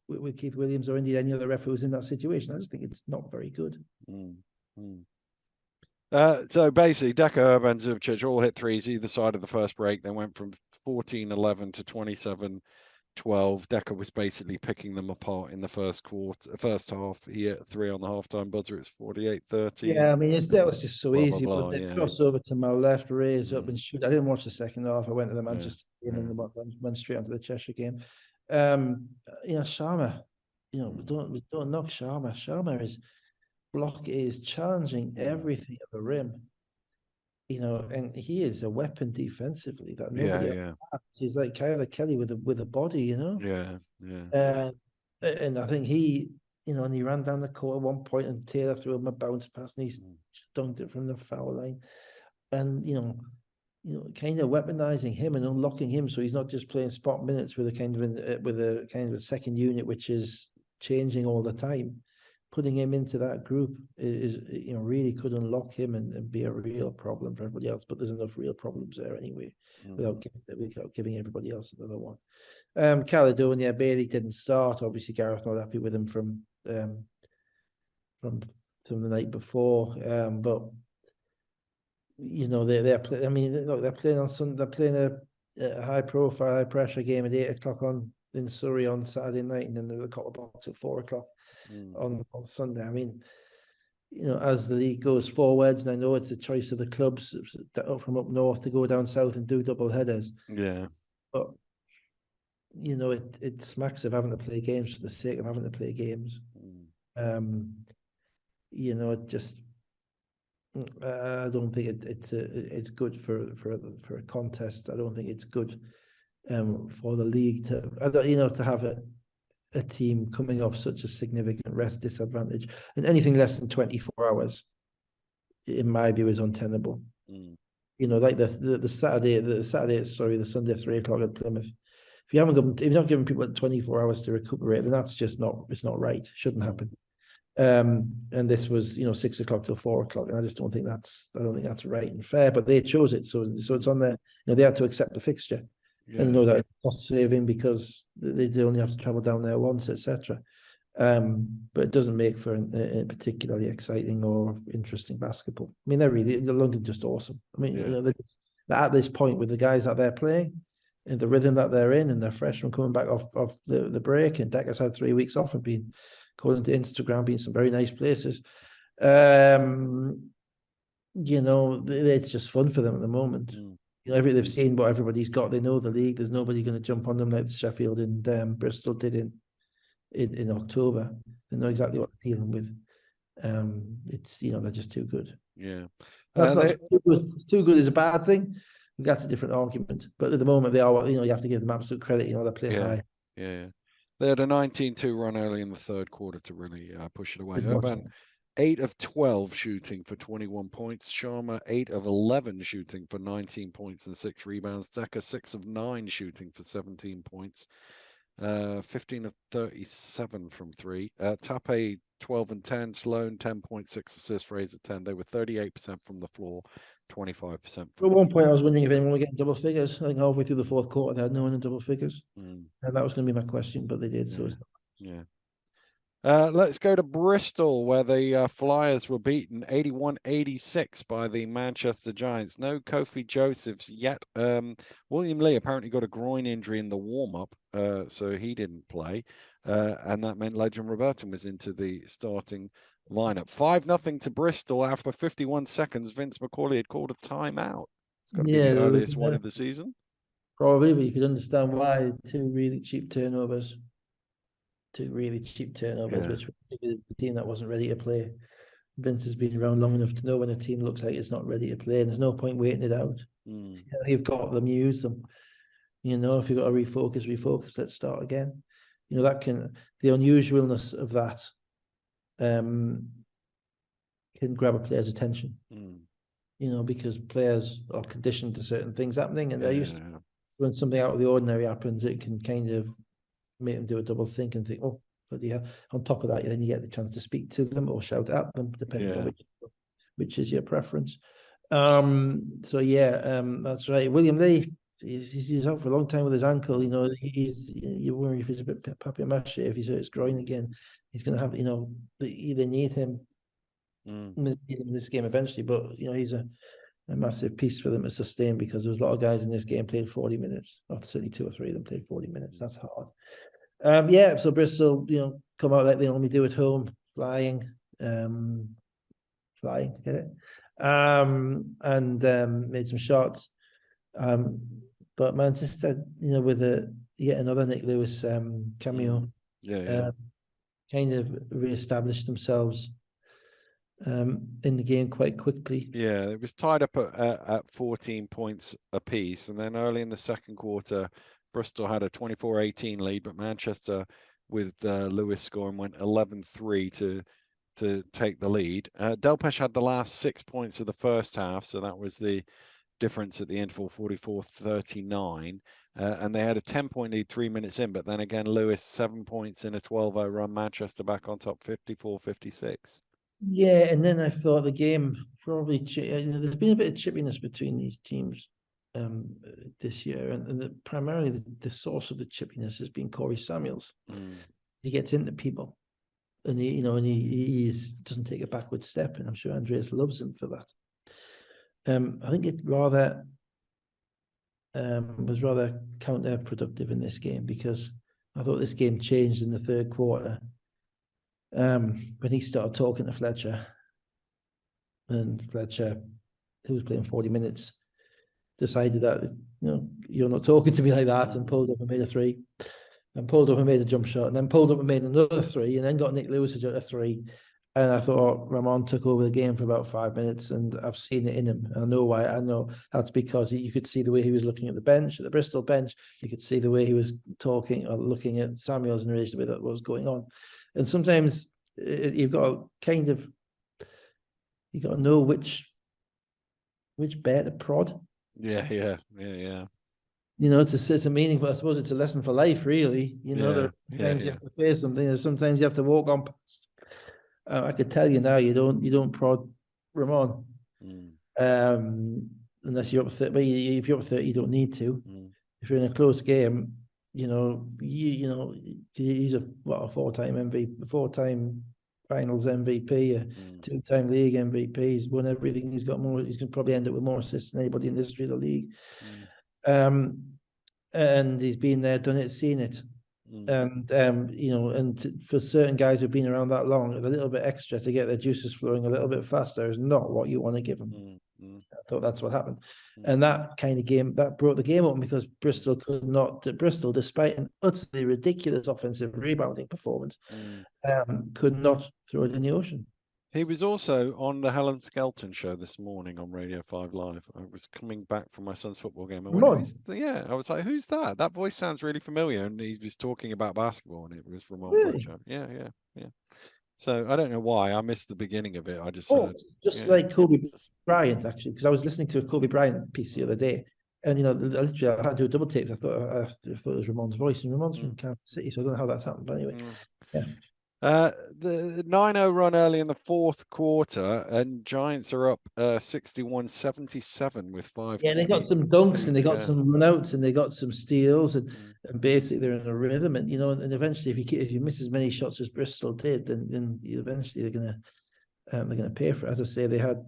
with Keith Williams or indeed any other ref who's in that situation. I just think it's not very good. So basically, Deco, Urban, Zubcic all hit threes either side of the first break. They went from 14-11 to 27-12. Decker was basically picking them apart in the first half. He hit 3 on the halftime buzzer. It's 48-30. Yeah, I mean, that was just so easy. Wasn't it? Yeah. Cross over to my left, raise up and shoot. I didn't watch the second half. I went to the Manchester game and went straight onto the Cheshire game. Sharma, we don't knock Sharma. Sharma is challenging everything at the rim. And he is a weapon defensively that nobody else has. He's like Kyler Kelly with a body, Yeah. And I think he, and he ran down the court at one point and Taylor threw him a bounce pass and he dunked it from the foul line. And, kind of weaponizing him and unlocking him so he's not just playing spot minutes with a kind of a second unit which is changing all the time. Putting him into that group is really could unlock him and be a real problem for everybody else. But there's enough real problems there anyway, without giving everybody else another one. Caledonia, Bailey didn't start. Obviously, Gareth not happy with him from the night before. But they're playing on Sunday. They're playing a high profile, high pressure game at 8 o'clock in Surrey on Saturday night, and then the Copper Box at 4 o'clock. On Sunday. I mean, as the league goes forwards, and I know it's a choice of the clubs from up north to go down south and do double headers. Yeah. But, it smacks of having to play games for the sake of having to play games. It just, I don't think it's good for a contest. I don't think it's good for the league to have a team coming off such a significant rest disadvantage, and anything less than 24 hours, in my view, is untenable. Like the Sunday at 3 o'clock at Plymouth. If you're not giving people 24 hours to recuperate, then that's just it's not right. Shouldn't happen. And this was 6 o'clock till 4 o'clock, and I just don't think that's right and fair. But they chose it, so it's on there. They had to accept the fixture. And that it's cost saving because they only have to travel down there once, etc. But it doesn't make for a particularly exciting or interesting basketball. I mean, London's just awesome. I mean, they're at this point with the guys that they're playing and the rhythm that they're in, and they're fresh from coming back off the break. And Decker's had 3 weeks off and been, according to Instagram, been some very nice places. It's just fun for them at the moment. You know, they've seen what everybody's got. They know the league. There's nobody going to jump on them like Sheffield and Bristol did in October. They know exactly what they're dealing with. It's they're just too good. Yeah, that's not too good. Too good is a bad thing. That's a different argument. But at the moment, they are. You have to give them absolute credit. They're playing high. Yeah. They had a 19-2 run early in the third quarter to really push it away. Urban 8 of 12 shooting for 21 points. Sharma 8 of 11 shooting for 19 points and 6 rebounds. Decker 6 of 9 shooting for 17 points. 15 of 37 from 3. Tape 12 and 10. Sloan 10.6 assists. Fraser 10. They were 38% from the floor, 25%. At one point, I was wondering if anyone were getting double figures. I think halfway through the fourth quarter, they had no one in double figures. And that was going to be my question, but they did. Yeah. So it's let's go to Bristol, where the Flyers were beaten 81-86 by the Manchester Giants. No Kofi Josephs yet. William Lee apparently got a groin injury in the warm-up, so he didn't play. And that meant Legend Robertson was into the starting lineup. 5-0 to Bristol after 51 seconds. Vince McCauley had called a timeout. It's got to be the earliest one of the season. Probably, but you could understand why. Two really cheap turnovers, which the team that wasn't ready to play. Vince has been around long enough to know when a team looks like it's not ready to play, and there's no point waiting it out. You've got them, use them. If you've got to refocus, let's start again. The unusualness of that can grab a player's attention. Because players are conditioned to certain things happening, and they're used to, when something out of the ordinary happens, it can kind of make them do a double think and think, oh, but yeah. On top of that, then you get the chance to speak to them or shout at them, depending on which is your preference. That's right. William Lee, he's out for a long time with his ankle. You worry if he's a bit papier-mâché, if he's hurt his groin again. He's going to have, they need him in this game eventually. But he's a massive piece for them to sustain, because there was a lot of guys in this game played 40 minutes. Or certainly 2 or 3 of them played 40 minutes. That's hard. So Bristol, come out like they normally do at home, flying, get it? And made some shots. But Manchester, with yet another Nick Lewis cameo, kind of reestablished themselves in the game quite quickly. Yeah, it was tied up at 14 points apiece, and then early in the second quarter, Bristol had a 24-18 lead, but Manchester, with Lewis scoring, went 11-3 to take the lead. Delpesh had the last 6 points of the first half, so that was the difference at the interval, 44-39. And they had a 10-point lead 3 minutes in, but then again, Lewis 7 points in a 12-0 run. Manchester back on top, 54-56. Yeah, and then I thought the game probably there's been a bit of chippiness between these teams this year, and primarily the source of the chippiness has been Corey Samuels. He gets into people, and he doesn't take a backward step, and I'm sure Andreas loves him for that. I think it was rather counterproductive in this game, because I thought this game changed in the third quarter. When he started talking to Fletcher, and Fletcher, who was playing 40 minutes, decided that you're not talking to me like that, and pulled up and made a 3, and pulled up and made a jump shot, and then pulled up and made another 3, and then got Nick Lewis a 3. And I thought Ramon took over the game for about 5 minutes, and I've seen it in him. I know why. I know that's because you could see the way he was looking at the bench, at the Bristol bench. You could see the way he was talking or looking at Samuels in relation to what was going on. And sometimes you've got to know which bear to prod. Yeah. It's a meaningful. I suppose it's a lesson for life, really. Sometimes you have to say something. Sometimes you have to walk on past. I could tell you now, you don't prod Ramon, unless you're up 30. If you're up 30, you don't need to. If you're in a close game, he's a 4-time MVP, 4-time Finals MVP, a 2-time league MVP. He's won everything. He's got more. He's going to probably end up with more assists than anybody in the history of the league. And he's been there, done it, seen it. And for certain guys who've been around that long, a little bit extra to get their juices flowing a little bit faster is not what you want to give them. I thought that's what happened. And that kind of game, that brought the game open because Bristol could not, Bristol, despite an utterly ridiculous offensive rebounding performance, could not throw it in the ocean. He was also on the Helen Skelton show this morning on Radio 5 Live. I was coming back from my son's football game. I went, I was like, who's that? That voice sounds really familiar. And he was talking about basketball, and it was Ramon Fletcher. Yeah. So I don't know why. I missed the beginning of it. I just heard. Like Kobe Bryant, actually, because I was listening to a Kobe Bryant piece the other day. And, literally, I had to do a double take. I thought it was Ramon's voice, and Ramon's from Kansas City, so I don't know how that's happened. But anyway, yeah. The 9-0 run early in the fourth quarter, and Giants are up 61-77 with 5. Yeah, they got some dunks, and they got some runouts, and they got some steals, and basically they're in a rhythm. And and eventually, if you miss as many shots as Bristol did, then eventually they're gonna pay for it. As I say, they had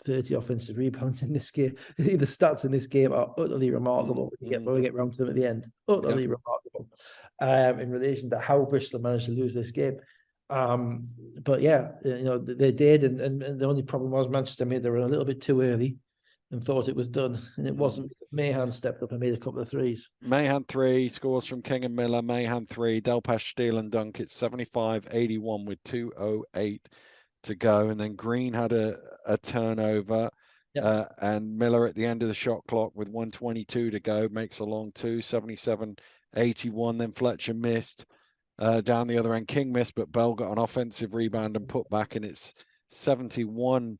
30 offensive rebounds in this game. The stats in this game are utterly remarkable. When we get round to them at the end, utterly remarkable in relation to how Bristol managed to lose this game. But yeah, they did, and the only problem was Manchester made they were a little bit too early and thought it was done, and it wasn't. Mahan stepped up and made a couple of threes. Mahan 3 scores from King and Miller. Mahan 3, Delpesh steal and dunk. It's 75-81 with 2:08 to go, and then Green had a turnover, and Miller at the end of the shot clock with 1:22 to go makes a long 2, 77-81. Then Fletcher missed down the other end. King missed, but Bell got an offensive rebound and put back, and it's 71-81.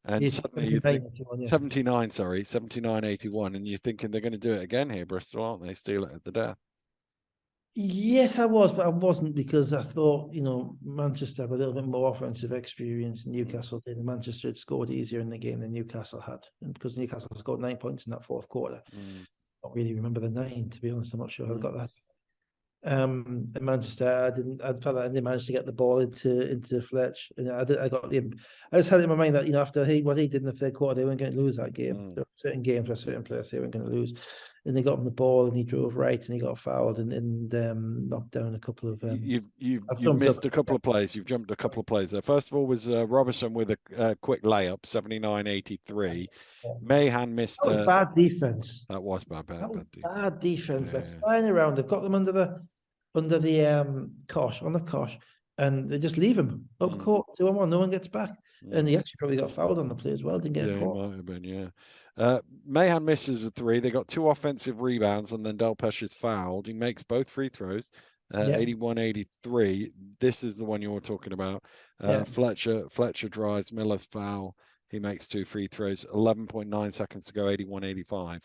And suddenly you think 79-81, and you're thinking they're going to do it again here, Bristol, aren't they? Steal it at the death. Yes, I was, but I wasn't, because I thought, Manchester have a little bit more offensive experience than Newcastle did. And Manchester had scored easier in the game than Newcastle had. And because Newcastle scored 9 points in that fourth quarter. I don't really remember the 9, to be honest. I'm not sure how I got that. And Manchester, I felt like I didn't manage to get the ball into Fletch. And I just had it in my mind that, after what he did in the third quarter, they weren't going to lose that game. There were certain games where certain players they weren't going to lose. And they got him the ball, and he drove right, and he got fouled, and knocked down a couple of. You've missed a couple of plays. You've jumped a couple of plays there. First of all was Robertson with a quick layup, 79-83. Mahan missed. That was bad defense. That was bad defense. They're flying around. They've got them under the cosh, on the cosh, and they just leave him up court 2-on-1. No one gets back, and he actually probably got fouled on the play as well. Didn't get caught. Might have been, Mahan misses a 3. They got 2 offensive rebounds, and then Delpesh is fouled. He makes both free throws, 81-83. This is the one you're talking about. Fletcher drives, Miller's foul. He makes 2 free throws. 11.9 seconds to go. 81-85.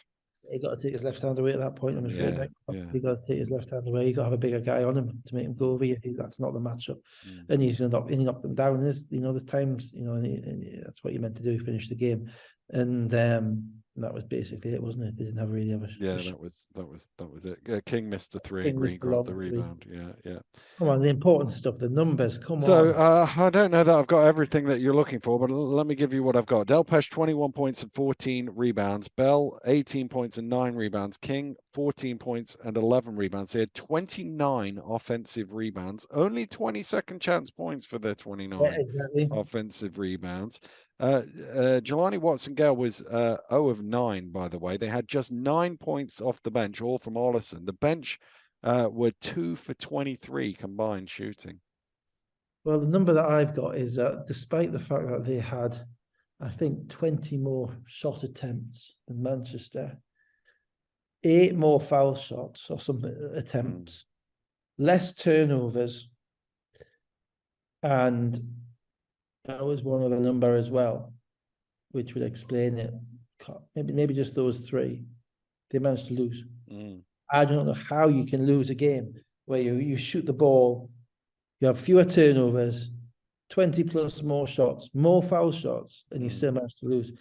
He got to take his left hand away at that point. I'm afraid. He got to take his left hand away. He got to have a bigger guy on him to make him go over you. That's not the matchup. And he knocked them down. There's times, and that's what you meant to do, finish the game. And that was basically it, wasn't it? They didn't really have a. That was it. King missed a 3. And Green got the rebound. Yeah. Come on, the important stuff, the numbers. Come on. So I don't know that I've got everything that you're looking for, but let me give you what I've got. Delpesh 21 points and 14 rebounds. Bell 18 points and 9 rebounds. King 14 points and 11 rebounds. They had 29 offensive rebounds. Only 20 second chance points for their 29 offensive rebounds. Jelani Watson-Gale was 0 of 9, by the way. They had just 9 points off the bench, all from Ollison. The bench were 2 for 23 combined shooting. Well, the number that I've got is despite the fact that they had, I think, 20 more shot attempts than Manchester, 8 more foul shots or something attempts, less turnovers, and that was one other number as well, which would explain it. Maybe just those 3. They managed to lose. I don't know how you can lose a game where you shoot the ball, you have fewer turnovers, 20 plus more shots, more foul shots, and you still manage to lose.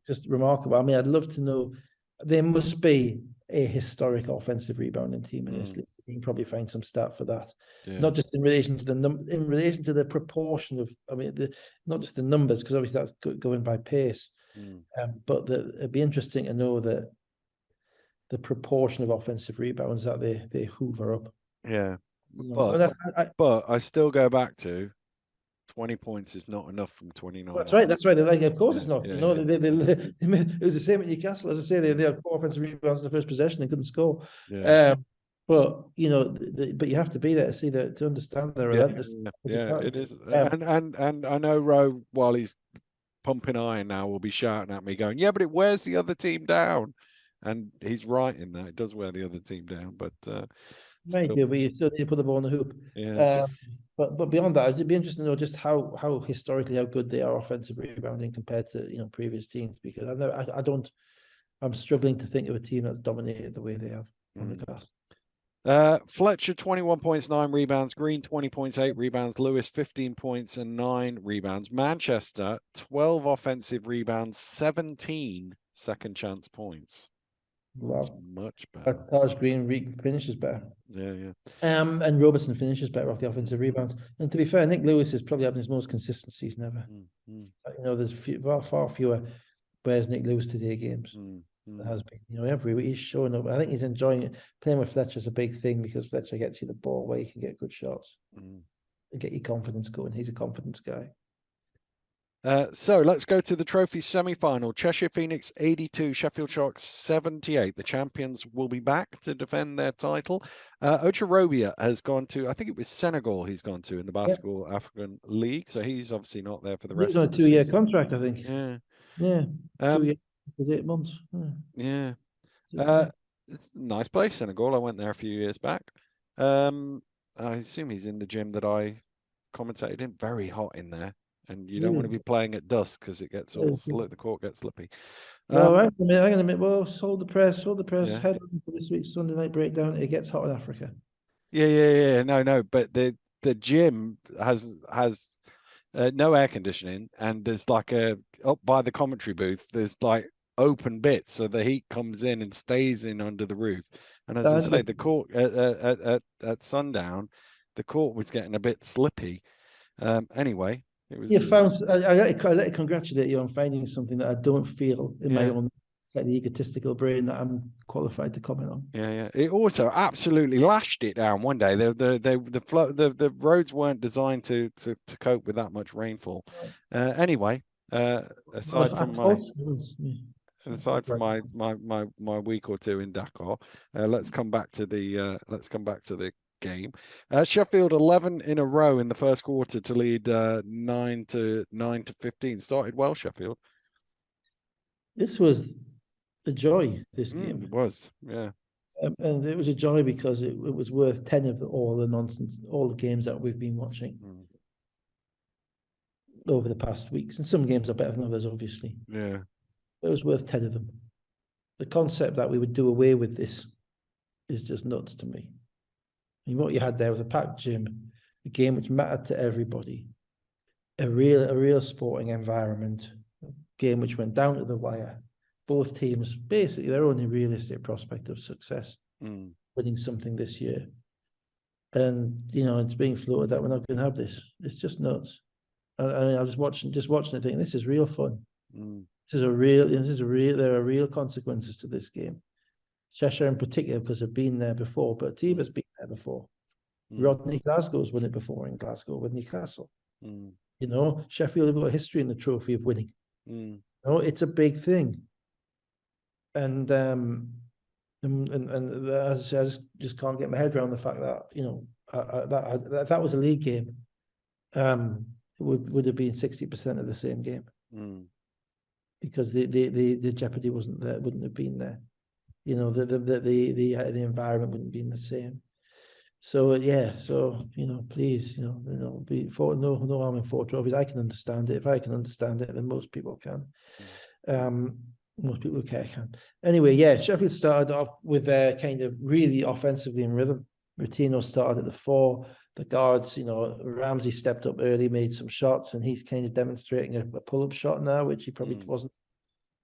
Just remarkable. I mean, I'd love to know. There must be a historic offensive rebounding team in this league. You can probably find some stat for that. Not just in relation to in relation to the proportion of. I mean, not just the numbers, because obviously that's going by pace. But it'd be interesting to know that the proportion of offensive rebounds that they hoover up. But I still go back to 20 points is not enough from 29. That's right. That's right. Like, of course, it's not. Yeah, You know, yeah. it was the same at Newcastle. As I say, they had 4 offensive rebounds in the first possession. They couldn't score. Yeah. But you know, but you have to be there to see that, to understand the relentless. Yeah, it is. And I know Rowe, while he's pumping iron now, will be shouting at me, going, "Yeah, but it wears the other team down," and he's right in that. It does wear the other team down, but Might do, but you still need to put the ball in the hoop. yeah. But beyond that, it'd be interesting to know just how historically how good they are offensive rebounding compared to previous teams, because I'm struggling to think of a team that's dominated the way they have on the glass. Fletcher 21 points, 9 rebounds. Green 20 points, 8 rebounds. Lewis 15 points and 9 rebounds. Manchester 12 offensive rebounds, 17 second chance points. That's much better. Taj Green finishes better. Yeah. And Robertson finishes better off the offensive rebounds. And to be fair, Nick Lewis is probably having his most consistent season ever. There's far fewer where's Nick Lewis today games. There has been. Every week he's showing up. I think he's enjoying it. Playing with Fletcher is a big thing because Fletcher gets you the ball where you can get good shots and get your confidence going. He's a confidence guy. So let's go to the trophy semi-final. Cheshire Phoenix 82, Sheffield Sharks 78. The champions will be back to defend their title. Ocharobia has gone to, I think it was Senegal he's gone to in the Basketball African League. So he's obviously not there for the rest of the season. He's on a 2-year contract, I think. Yeah. 2 years, 8 months. Yeah. It's a nice place, Senegal. I went there a few years back. I assume he's in the gym that I commentated in. Very hot in there. And you don't want to be playing at dusk because it gets all the court gets slippy. No, hang on a minute. Well, hold the press. Yeah. Head on for this week's Sunday night breakdown. It gets hot in Africa. Yeah. No. But the gym has no air conditioning, and there's like up by the commentary booth. There's like open bits, so the heat comes in and stays in under the roof. And as I say, the court at sundown, the court was getting a bit slippy. Anyway. You found. I let to congratulate you on finding something that I don't feel in my own slightly egotistical brain that I'm qualified to comment on. Yeah. It also absolutely lashed it down one day. The roads weren't designed to cope with that much rainfall. Anyway, aside from my week or two in Dakar, let's come back to the game. Sheffield 11 in a row in the first quarter to lead 9 to 15. Started well, Sheffield. This was a joy. This game it was, yeah, and it was a joy because it was worth 10 of all the nonsense, all the games that we've been watching over the past weeks. And some games are better than others, obviously. Yeah, it was worth 10 of them. The concept that we would do away with this is just nuts to me. I mean, what you had there was a packed gym, a game which mattered to everybody, a real sporting environment, a game which went down to the wire. Both teams, basically, their only realistic prospect of success, winning something this year. And, it's being floated that we're not going to have this. It's just nuts. I was watching it thinking, this is real fun. There are real consequences to this game. Cheshire in particular, because they've been there before, but a team has been there before. Rodney Glasgow's won it before in Glasgow with Newcastle. Sheffield have got a history in the trophy of winning. It's a big thing. And as I just can't get my head around the fact that if that was a league game, it would have been 60% of the same game, because the jeopardy wasn't there, wouldn't have been there. The environment wouldn't be the same. So please, be for no harm in 4 trophies. I can understand it. If I can understand it, then most people can. Most people who care can. Anyway, Sheffield started off with their kind of really offensively in rhythm. Rutino started at the 4. The guards, Ramsey stepped up early, made some shots, and he's kind of demonstrating a pull-up shot now, which he probably wasn't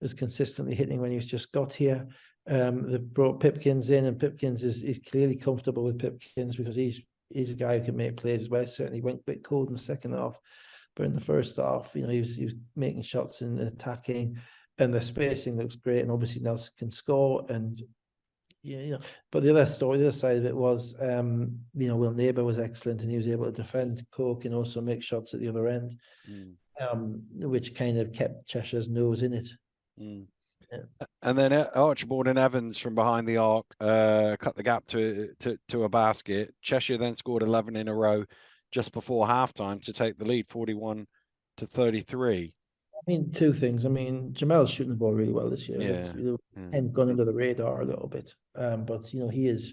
as consistently hitting when he was just got here. They brought Pipkins in, and Pipkins is clearly comfortable with Pipkins because he's a guy who can make plays as well. Certainly went a bit cold in the second half, but in the first half, he was making shots and attacking, and the spacing looks great. And obviously Nelson can score, and Yeah. But the other side of it was, Will Neighbour was excellent, and he was able to defend Cork and also make shots at the other end, which kind of kept Cheshire's nose in it. Yeah. And then Archibald and Evans from behind the arc cut the gap to a basket. Cheshire then scored 11 in a row just before halftime to take the lead, 41-33. I mean, two things. I mean, Jamel's shooting the ball really well this year. Yeah. And gone under the radar a little bit. But he is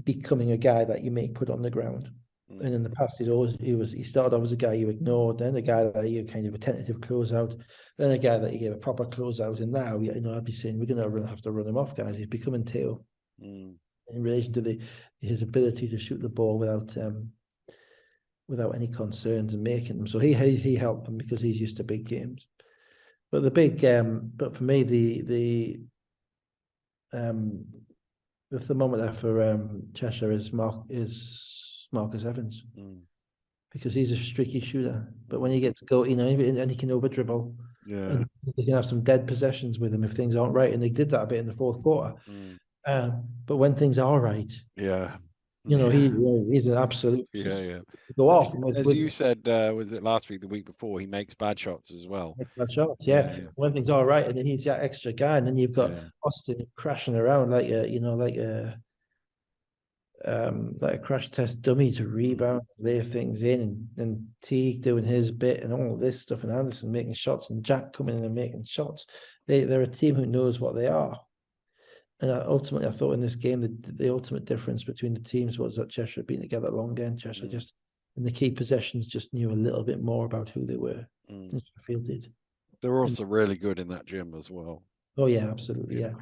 becoming a guy that you may put on the ground. And in the past, he started off as a guy you ignored, then a guy that you kind of a tentative closeout, then a guy that you gave a proper closeout, and now I'd be saying we're going to have to run him off, guys. He's becoming Teo in relation to his ability to shoot the ball without any concerns and making them. So he helped them because he's used to big games. But but for me the thermometer for Cheshire is Marcus Evans, because he's a streaky shooter. But when he gets going, and he can over dribble, and he can have some dead possessions with him if things aren't right. And they did that a bit in the fourth quarter. But when things are right, he's an absolute go off. As you said, was it last week, the week before? He makes bad shots as well. Bad shots, yeah. When things are right, and then he's that extra guy, and then you've got Austin crashing around like a crash test dummy to rebound, lay things in, and Teague doing his bit and all this stuff, and Anderson making shots, and Jack coming in and making shots. They're a team who knows what they are. And ultimately, I thought in this game, the ultimate difference between the teams was that Cheshire had been together longer, and Cheshire just, in the key possessions, just knew a little bit more about who they were than Sheffield did. They're also really good in that gym as well. Oh yeah, absolutely, yeah.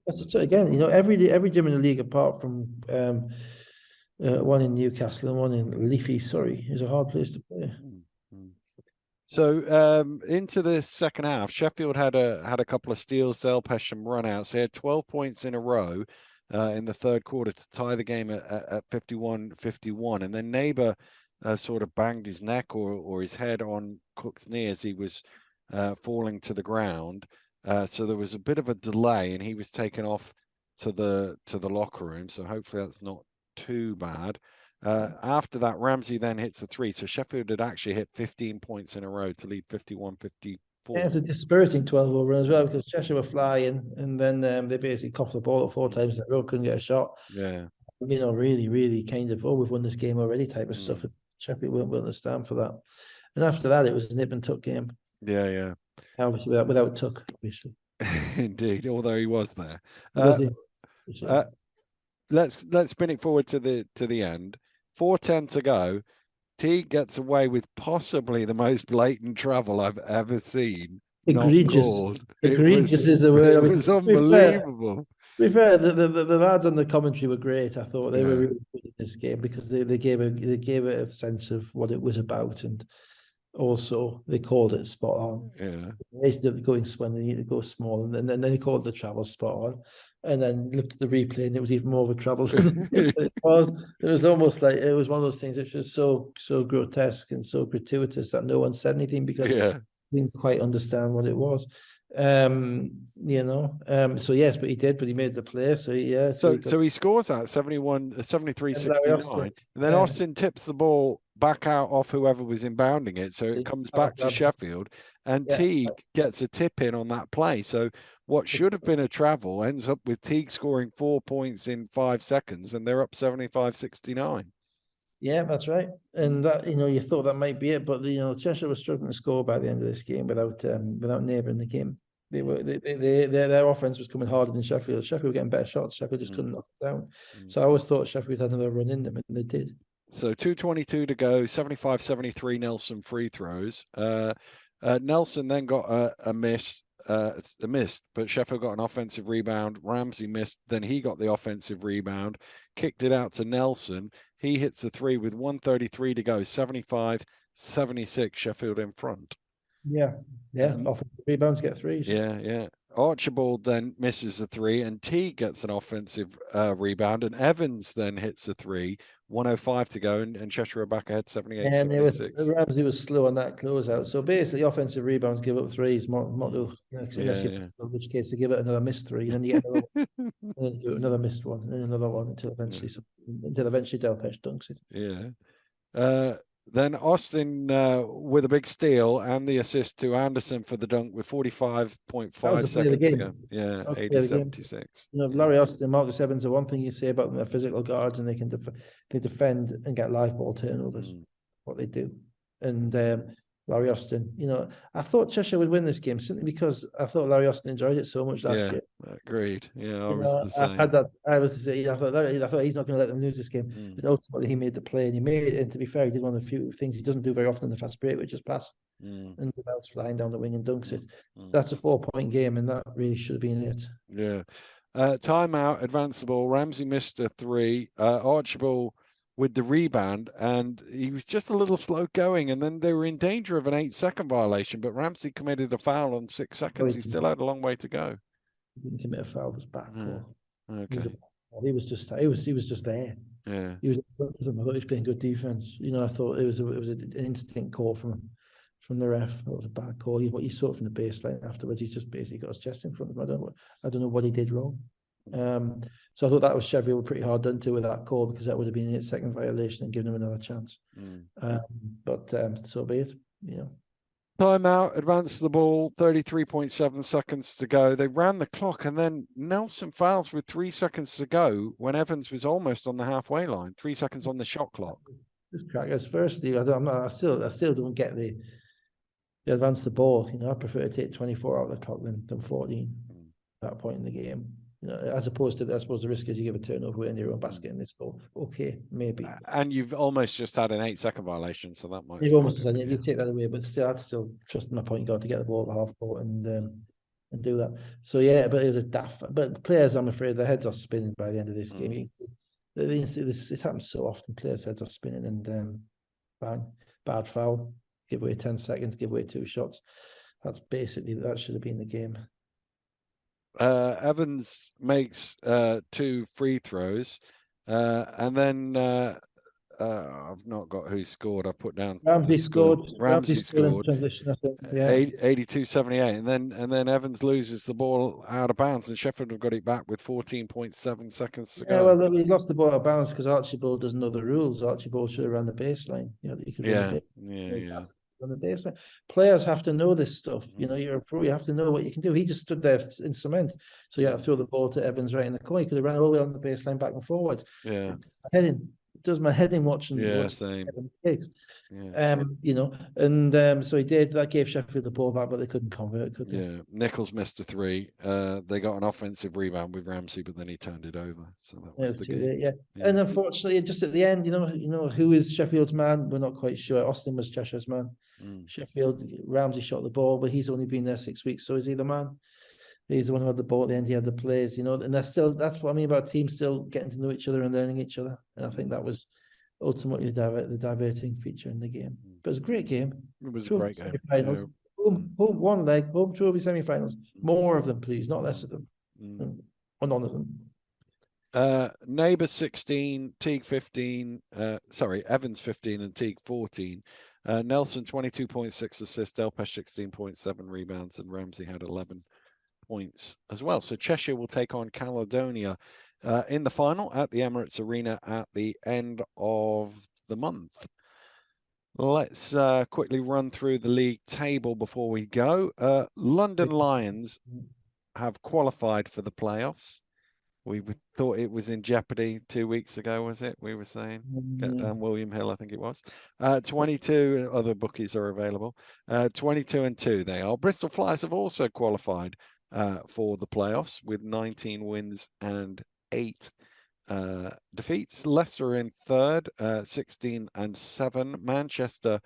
That's again, every gym in the league apart from one in Newcastle and one in Leafy, Surrey, is a hard place to play. So into the second half, Sheffield had a couple of steals, Delpesh some runouts. They had 12 points in a row in the third quarter to tie the game at 51-51. And then Neighbour sort of banged his neck or his head on Cook's knee as he was falling to the ground. So there was a bit of a delay, and he was taken off to the locker room. So hopefully that's not too bad. After that, Ramsey then hits the three. So Sheffield had actually hit 15 points in a row to lead 51-54. Yeah, it's a dispiriting 12-0 run as well, because Cheshire were flying, and then they basically coughed the ball up 4 times in a row, couldn't get a shot. Yeah. Really, really kind of, we've won this game already type of stuff. Sheffield weren't willing to stand for that. And after that, it was a nip and tuck game. Yeah. Obviously, without Tuck, obviously. Indeed, although he was there. Let's spin it forward to the end. 4:10 to go. Teague gets away with possibly the most blatant travel I've ever seen. Egregious. Egregious is the word. It was unbelievable. To be fair, the lads on the commentary were great. I thought they were really good in this game, because they gave it a sense of what it was about, and also they called it spot on. They didn't go when they need to go small, and then they called the travel spot on. And then looked at the replay, and it was even more of a trouble. It was almost like it was one of those things that was so grotesque and so gratuitous that no one said anything, because they didn't quite understand what it was. So yes, but he did, but he made the play. So so he scores that 73-69, and then Austin tips the ball back out off whoever was inbounding it, so it comes back to Sheffield, and Teague gets a tip in on that play. So what should have been a travel ends up with Teague scoring 4 points in 5 seconds, and they're up 75-69. Yeah, that's right. And that, you thought that might be it, but Cheshire was struggling to score by the end of this game without Neighbour in the game. Their offense was coming harder than Sheffield. Sheffield were getting better shots. Sheffield just couldn't knock it down. So I always thought Sheffield had another run in them, and they did. So 2:22 to go, 75-73 Nelson free throws. Nelson then got a miss, but Sheffield got an offensive rebound. Ramsey missed, then he got the offensive rebound, kicked it out to Nelson. He hits the three with 1:33 to go, 75-76 Sheffield in front. Yeah. Offensive rebounds get threes. Yeah. Archibald then misses the three, and Teague gets an offensive rebound, and Evans then hits the three 1:05 to go, and Cheshire are back ahead 78-76. And Ramsey was slow on that closeout. So basically, offensive rebounds give up threes, unless in which case they give it another missed three, and then you get another one, and then do another missed one, and then another one until eventually Delpesh dunks it. Yeah. Then Austin with a big steal and the assist to Anderson for the dunk with 45.5 seconds to go. Yeah, 80-76. Larry Austin and Marcus Evans are one thing you say about them, they're physical guards and they defend and get live ball turnovers, what they do. And Larry Austin, I thought Cheshire would win this game simply because I thought Larry Austin enjoyed it so much last year. Agreed. Yeah, I was the same. I thought he's not going to let them lose this game. But ultimately, he made the play, and he made it. And to be fair, he did one of the few things he doesn't do very often in the fast break, which is pass, and the ball's flying down the wing and dunks it. That's a 4-point game, and that really should have been it. Yeah. Timeout, advance the ball. Ramsey missed a three. Archibald with the rebound, and he was just a little slow going, and then they were in danger of an 8-second violation, but Ramsey committed a foul on 6 seconds. He still had a long way to go. He didn't commit a foul, it was back call. Okay. He was just there. Yeah. He was I thought he was playing good defense. I thought it was an instinct call from the ref. It was a bad call. What you saw from the baseline afterwards, he's just basically got his chest in front of him. I don't know what he did wrong. So I thought that was Sheffield pretty hard done to with that call, because that would have been an 8-second violation and given him another chance. But so be it. Timeout, advance the ball, 33.7 seconds to go. They ran the clock, and then Nelson fouls with 3 seconds to go when Evans was almost on the halfway line. 3 seconds on the shot clock. Just crackers. Firstly, I still don't get the advance the ball. I prefer to take 24 out of the clock than 14 at that point in the game. As opposed to, I suppose the risk is you give a turnover in your own basket and this goal. Okay, maybe. And you've almost just had an 8-second violation, so that might. You've almost done it. You take that away, but still, I'd still trust my point guard to get the ball over half court and do that. So yeah, but it was a daft. But players, I'm afraid, their heads are spinning by the end of this game. It happens so often. Players' heads are spinning, and bang, bad foul, give away 10 seconds, give away 2 shots. That should have been the game. Evans makes 2 free throws, and then I've not got who scored. I put down Ramsey scored. Ramsey scored. Transition, I think. Yeah. 82-78, and then Evans loses the ball out of bounds, and Sheffield have got it back with 14.7 seconds to go. Yeah, well, he lost the ball out of bounds because Archibald doesn't know the rules. Archibald should have run the baseline. On the baseline. Players have to know this stuff. You're a pro, you have to know what you can do. He just stood there in cement. So you have to throw the ball to Evans right in the corner. He could have ran all the way on the baseline back and forwards. Yeah. It does my head in watching. Same. So he did. That gave Sheffield the ball back, but they couldn't convert, could they? Yeah. Nichols missed a 3. They got an offensive rebound with Ramsey, but then he turned it over. So that was the game. Yeah. And unfortunately, just at the end, who is Sheffield's man? We're not quite sure. Austin was Cheshire's man. Sheffield, Ramsey shot the ball, but he's only been there 6 weeks, so is he the man? He's the one who had the ball at the end. He had the plays, and that's what I mean about teams still getting to know each other and learning each other. And I think that was ultimately the diverting feature in the game. But it was a great game. It was a great game. Home one leg, home trophy semi-finals. More of them, please, not less of them. Or none of them. Neighbours 16, Teague 15. Evans 15 and Teague 14. Nelson 22.6 assists, Delpesh 16.7 rebounds, and Ramsey had 11 points as well. So Cheshire will take on Caledonia in the final at the Emirates Arena at the end of the month. Let's quickly run through the league table before we go. London Lions have qualified for the playoffs. We thought it was in jeopardy 2 weeks ago, was it? We were saying William Hill, I think it was. 22 other bookies are available. 22-2 they are. Bristol Flyers have also qualified for the playoffs with 19 wins and 8 defeats. Leicester in third, 16-7. Manchester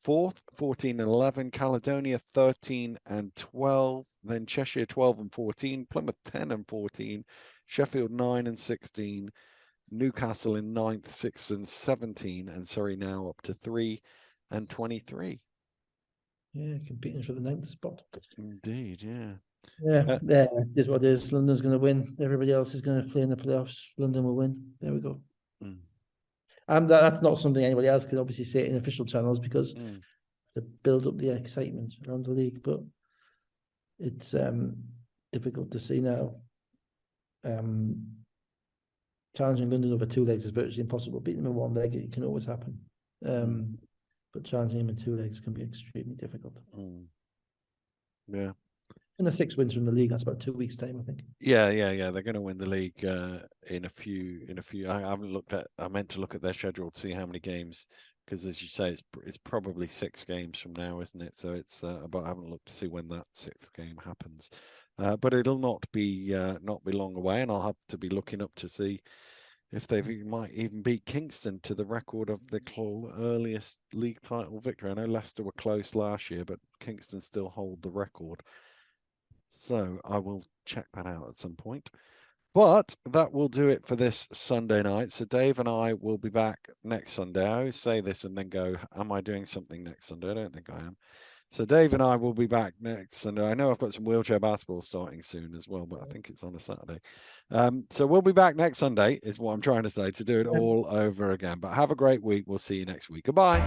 fourth, 14-11. Caledonia 13-12. Then Cheshire 12-14. Plymouth 10-14. Sheffield 9-16, Newcastle in 9th, 6-17, and Surrey now up to 3-23. Yeah, competing for the 9th spot. Indeed, yeah. Yeah, is what it is. London's going to win. Everybody else is going to play in the playoffs. London will win. There we go. That's not something anybody else can obviously say in official channels because to build up the excitement around the league. But it's difficult to see now. Challenging London over 2 legs is virtually impossible. Beating them in 1 leg, it can always happen. But challenging them in 2 legs can be extremely difficult. Yeah. And the 6 wins from the league, that's about 2 weeks' time, I think. Yeah. They're going to win the league in a few. I haven't looked at. I meant to look at their schedule to see how many games, because as you say, it's probably 6 games from now, isn't it? So it's but I haven't looked to see when that 6th game happens. But it'll not be long away, and I'll have to be looking up to see if they might even beat Kingston to the record of the earliest league title victory. I know Leicester were close last year, but Kingston still hold the record. So I will check that out at some point. But that will do it for this Sunday night. So Dave and I will be back next Sunday. I always say this and then go, am I doing something next Sunday? I don't think I am. So Dave and I will be back next Sunday. I know I've got some wheelchair basketball starting soon as well, but I think it's on a Saturday. So we'll be back next Sunday is what I'm trying to say, to do it all over again. But have a great week. We'll see you next week. Goodbye.